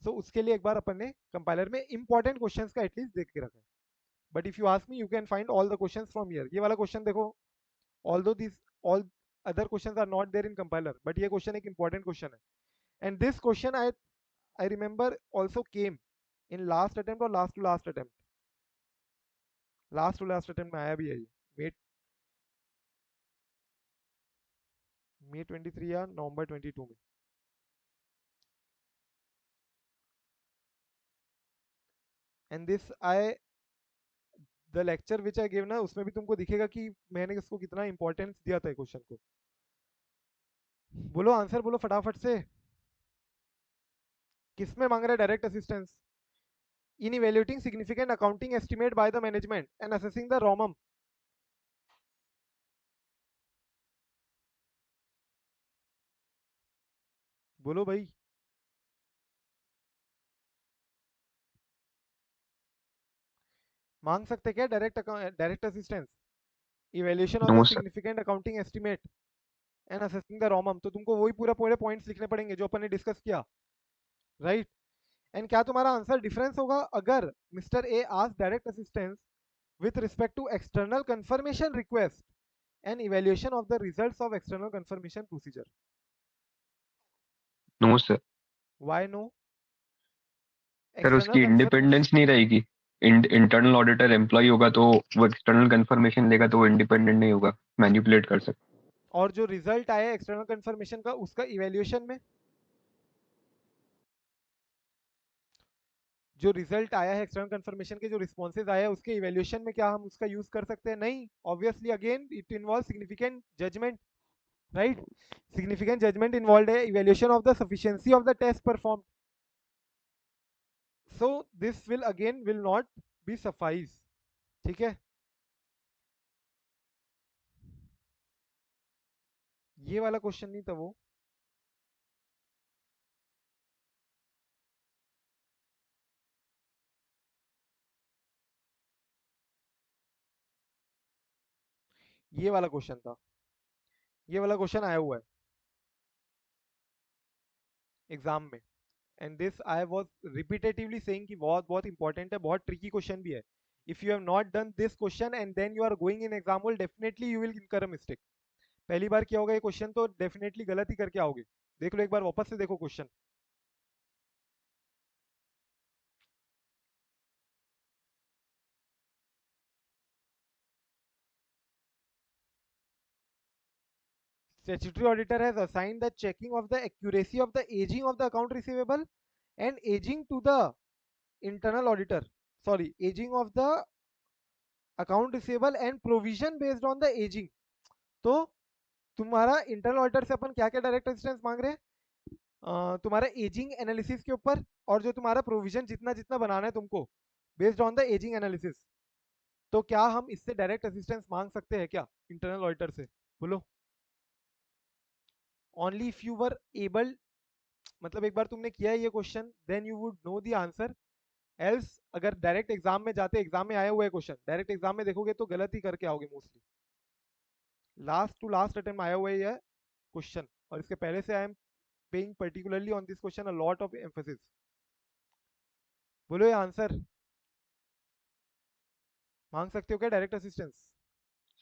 So उसके लिए एक बार अपन ने कंपाइलर में इंपॉर्टेंट क्वेश्चंस का एटलीस्ट देख के रखा है. But if you ask me, you can find all the questions from here. ये वाला क्वेश्चन देखो, although these all other questions are not there in compiler, but ये क्वेश्चन एक important क्वेश्चन है. And this question I remember also came in last attempt or last to last attempt में आया भी है ये. मे May 23 या November 22 में. And this I the lecture which I gave ना, उसमें भी तुमको दिखेगा कि मैंने इसको कितना इंपॉर्टेंस दिया था क्वेश्चन को. बोलो आंसर बोलो फटाफट से. किसमें मांग रहा है direct assistance. in evaluating significant accounting estimate by the management and assessing the ROMM. बोलो भाई. मांग सकते क्या direct assistance. Evaluation of the no sir. Significant accounting estimate and assessing the ROMM. तो तुमको वही पूरा पूरे पॉइंट्स लिखने पड़ेंगे जो अपन ने डिस्कस किया. राइट. एंड क्या तुम्हारा आंसर डिफरेंस होगा अगर mister A ask direct assistance with respect to external confirmation request and evaluation of the results of external confirmation procedure. No sir. Why no? Sir External उसकी confirmation. Independence नहीं रहेगी. Internal auditor employ होगा तो वो external confirmation देगा तो वो independent नहीं होगा, मैनिपुलेट कर सकता. और जो रिजल्ट आया एक्सटर्नल कंफर्मेशन का उसका इवेल्युएशन में, जो रिजल्ट आया है एक्सटर्नल कंफर्मेशन के जो रिस्पॉन्सेज आया है उसके इवेल्युएशन में क्या हम उसका यूज कर सकते हैं. नहीं. Obviously again it involve significant judgment. Right. Significant judgment involve है. Evaluation of the sufficiency of the test perform. So this will again will not be suffice. ठीक है. ये वाला क्वेश्चन नहीं था वो. ये वाला क्वेश्चन था. ये वाला क्वेश्चन आया हुआ है एग्जाम में. And this I was repetitively saying कि बहुत बहुत इंपॉर्टेंट है, बहुत ट्रिकी क्वेश्चन भी है. If you have not done this question and then you are going in exam will definitely you will incur a mistake. पहली बार किया होगा ये क्वेश्चन तो डेफिनेटली गलत ही करके आओगे. देख लो एक बार वापस से देखो question. Statutory auditor has assigned the checking of the accuracy of the aging of the account receivable and aging to the internal auditor. Sorry, aging of the account receivable and provision based on the aging. तो तुम्हारा internal auditor से अपन क्या क्या direct assistance मांग रहे हैं? तुम्हारा ageing analysis के ऊपर और जो तुम्हारा प्रोविजन जितना जितना बनाना है तुमको based on the ageing analysis. तो क्या हम इससे डायरेक्ट असिस्टेंस मांग सकते हैं क्या इंटरनल ऑडिटर से? बोलो. Only if you were able, मतलब एक बार तुमने किया है ये question then you would know the answer. Else अगर डायरेक्ट एग्जाम में जाते, एग्जाम में आया हुआ है क्वेश्चन, डायरेक्ट एग्जाम में देखोगे तो गलत ही करके आओगे mostly. Last to last attempt आया हुआ है ये क्वेश्चन, और इसके पहले से I am paying particularly on this question a lot of emphasis. बोलो ये आंसर मांग सकते हो क्या डायरेक्ट असिस्टेंस?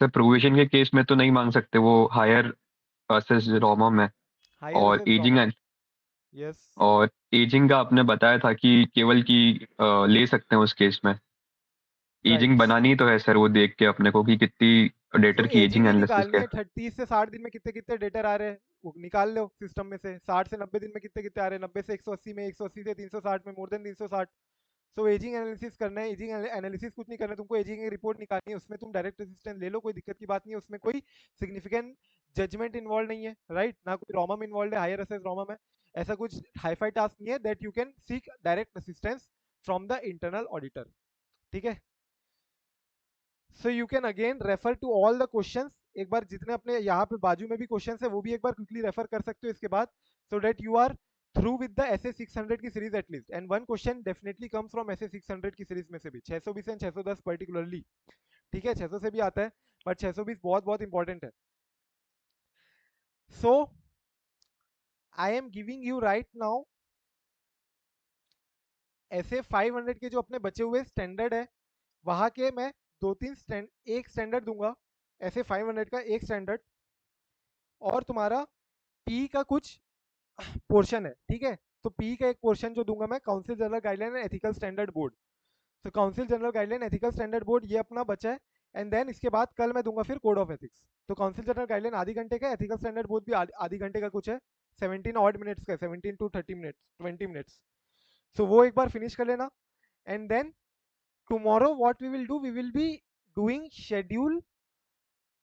सर प्रोविजन के केस में तो नहीं मांग सकते, वो हायर असेस रॉमा में. हायर और असेस एजिंग रॉमा. यस. और एजिंग का आपने बताया था कि केवल की ले सकते हैं उस केस में. Ageing right. बनानी तो है सर, वो देख के अपने को कि कितनी सो डेटर की एजिंग एजिंग ही एनालिसिस निकालनी के. है. 30 से 60 दिन में कितने कितने डेटर आ रहे हैं वो निकाल लो सिस्टम में से. 60 से 90 दिन में कितने कितने आ रहे हैं? 90 से 180 में, 180 से 360 में, मोर देन 360. सो एजिंग एनालिसिस करना है. एजिंग एनालिसिस कुछ नहीं करना है तुमको, एजिंग की रिपोर्ट निकालनी है. उसमें तुम डायरेक्ट असिस्टेंस ले लो, कोई दिक्कत की बात नहीं है. उसमें कोई सिग्निफिकेंट जजमेंट इन्वॉल्व नहीं है, राइट? ना कोई रॉमम इन्वॉल्व है हायर असेस रॉमम में. ऐसा कुछ हाईफाई टास्क नहीं है that you can seek direct assistance from the internal auditor. ठीक है. So you can again refer to all the questions. एक बार जितने अपने यहाँ पे बाजू में भी क्वेश्चंस है वो भी एक बार क्विकली रेफर कर सकते हो इसके बाद, so that you are through with the S 600 की series at least. And one question definitely comes from the 600 की सीरीज में से भी, 620 एंड 610 पर्टिकुलरली. ठीक है, 600 से भी आता है बट 620 बहुत बहुत इंपॉर्टेंट है. So I am giving you right now ऐसे 500 के जो अपने बचे हुए स्टैंडर्ड है वहां के मैं दो तीन एक स्टैंडर्ड दूंगा ऐसे 500 का एक स्टैंडर्ड, और तुम्हारा पी का कुछ पोर्शन है. ठीक है, तो पी का एक पोर्शन जो दूंगा मैं council general guideline and ethical standard board. तो council general guideline ethical standard board ये अपना बचा है. एंड देन इसके बाद कल मैं दूंगा फिर कोड ऑफ एथिक्स. तो काउंसिल जनरल गाइडलाइन आधी घंटे का, एथिकल स्टैंडर्ड बोर्ड भी आधी घंटे का कुछ है. 17 ऑड मिनट्स का, 17 टू 30 मिनट्स, 20 मिनट्स. सो वो एक बार फिनिश कर लेना. And then tomorrow what we will do, we will be doing schedule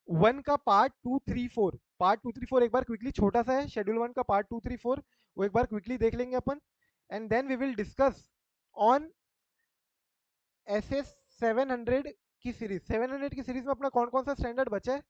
1 का पार्ट 2 3 4. पार्ट 2 3 4 एक बार क्विकली, छोटा सा है शेड्यूल 1 का पार्ट 2 3 4, वो एक बार क्विकली देख लेंगे अपन. And then we will discuss on S 700 की सीरीज. 700 की सीरीज में अपना कौन कौन सा स्टैंडर्ड बचा है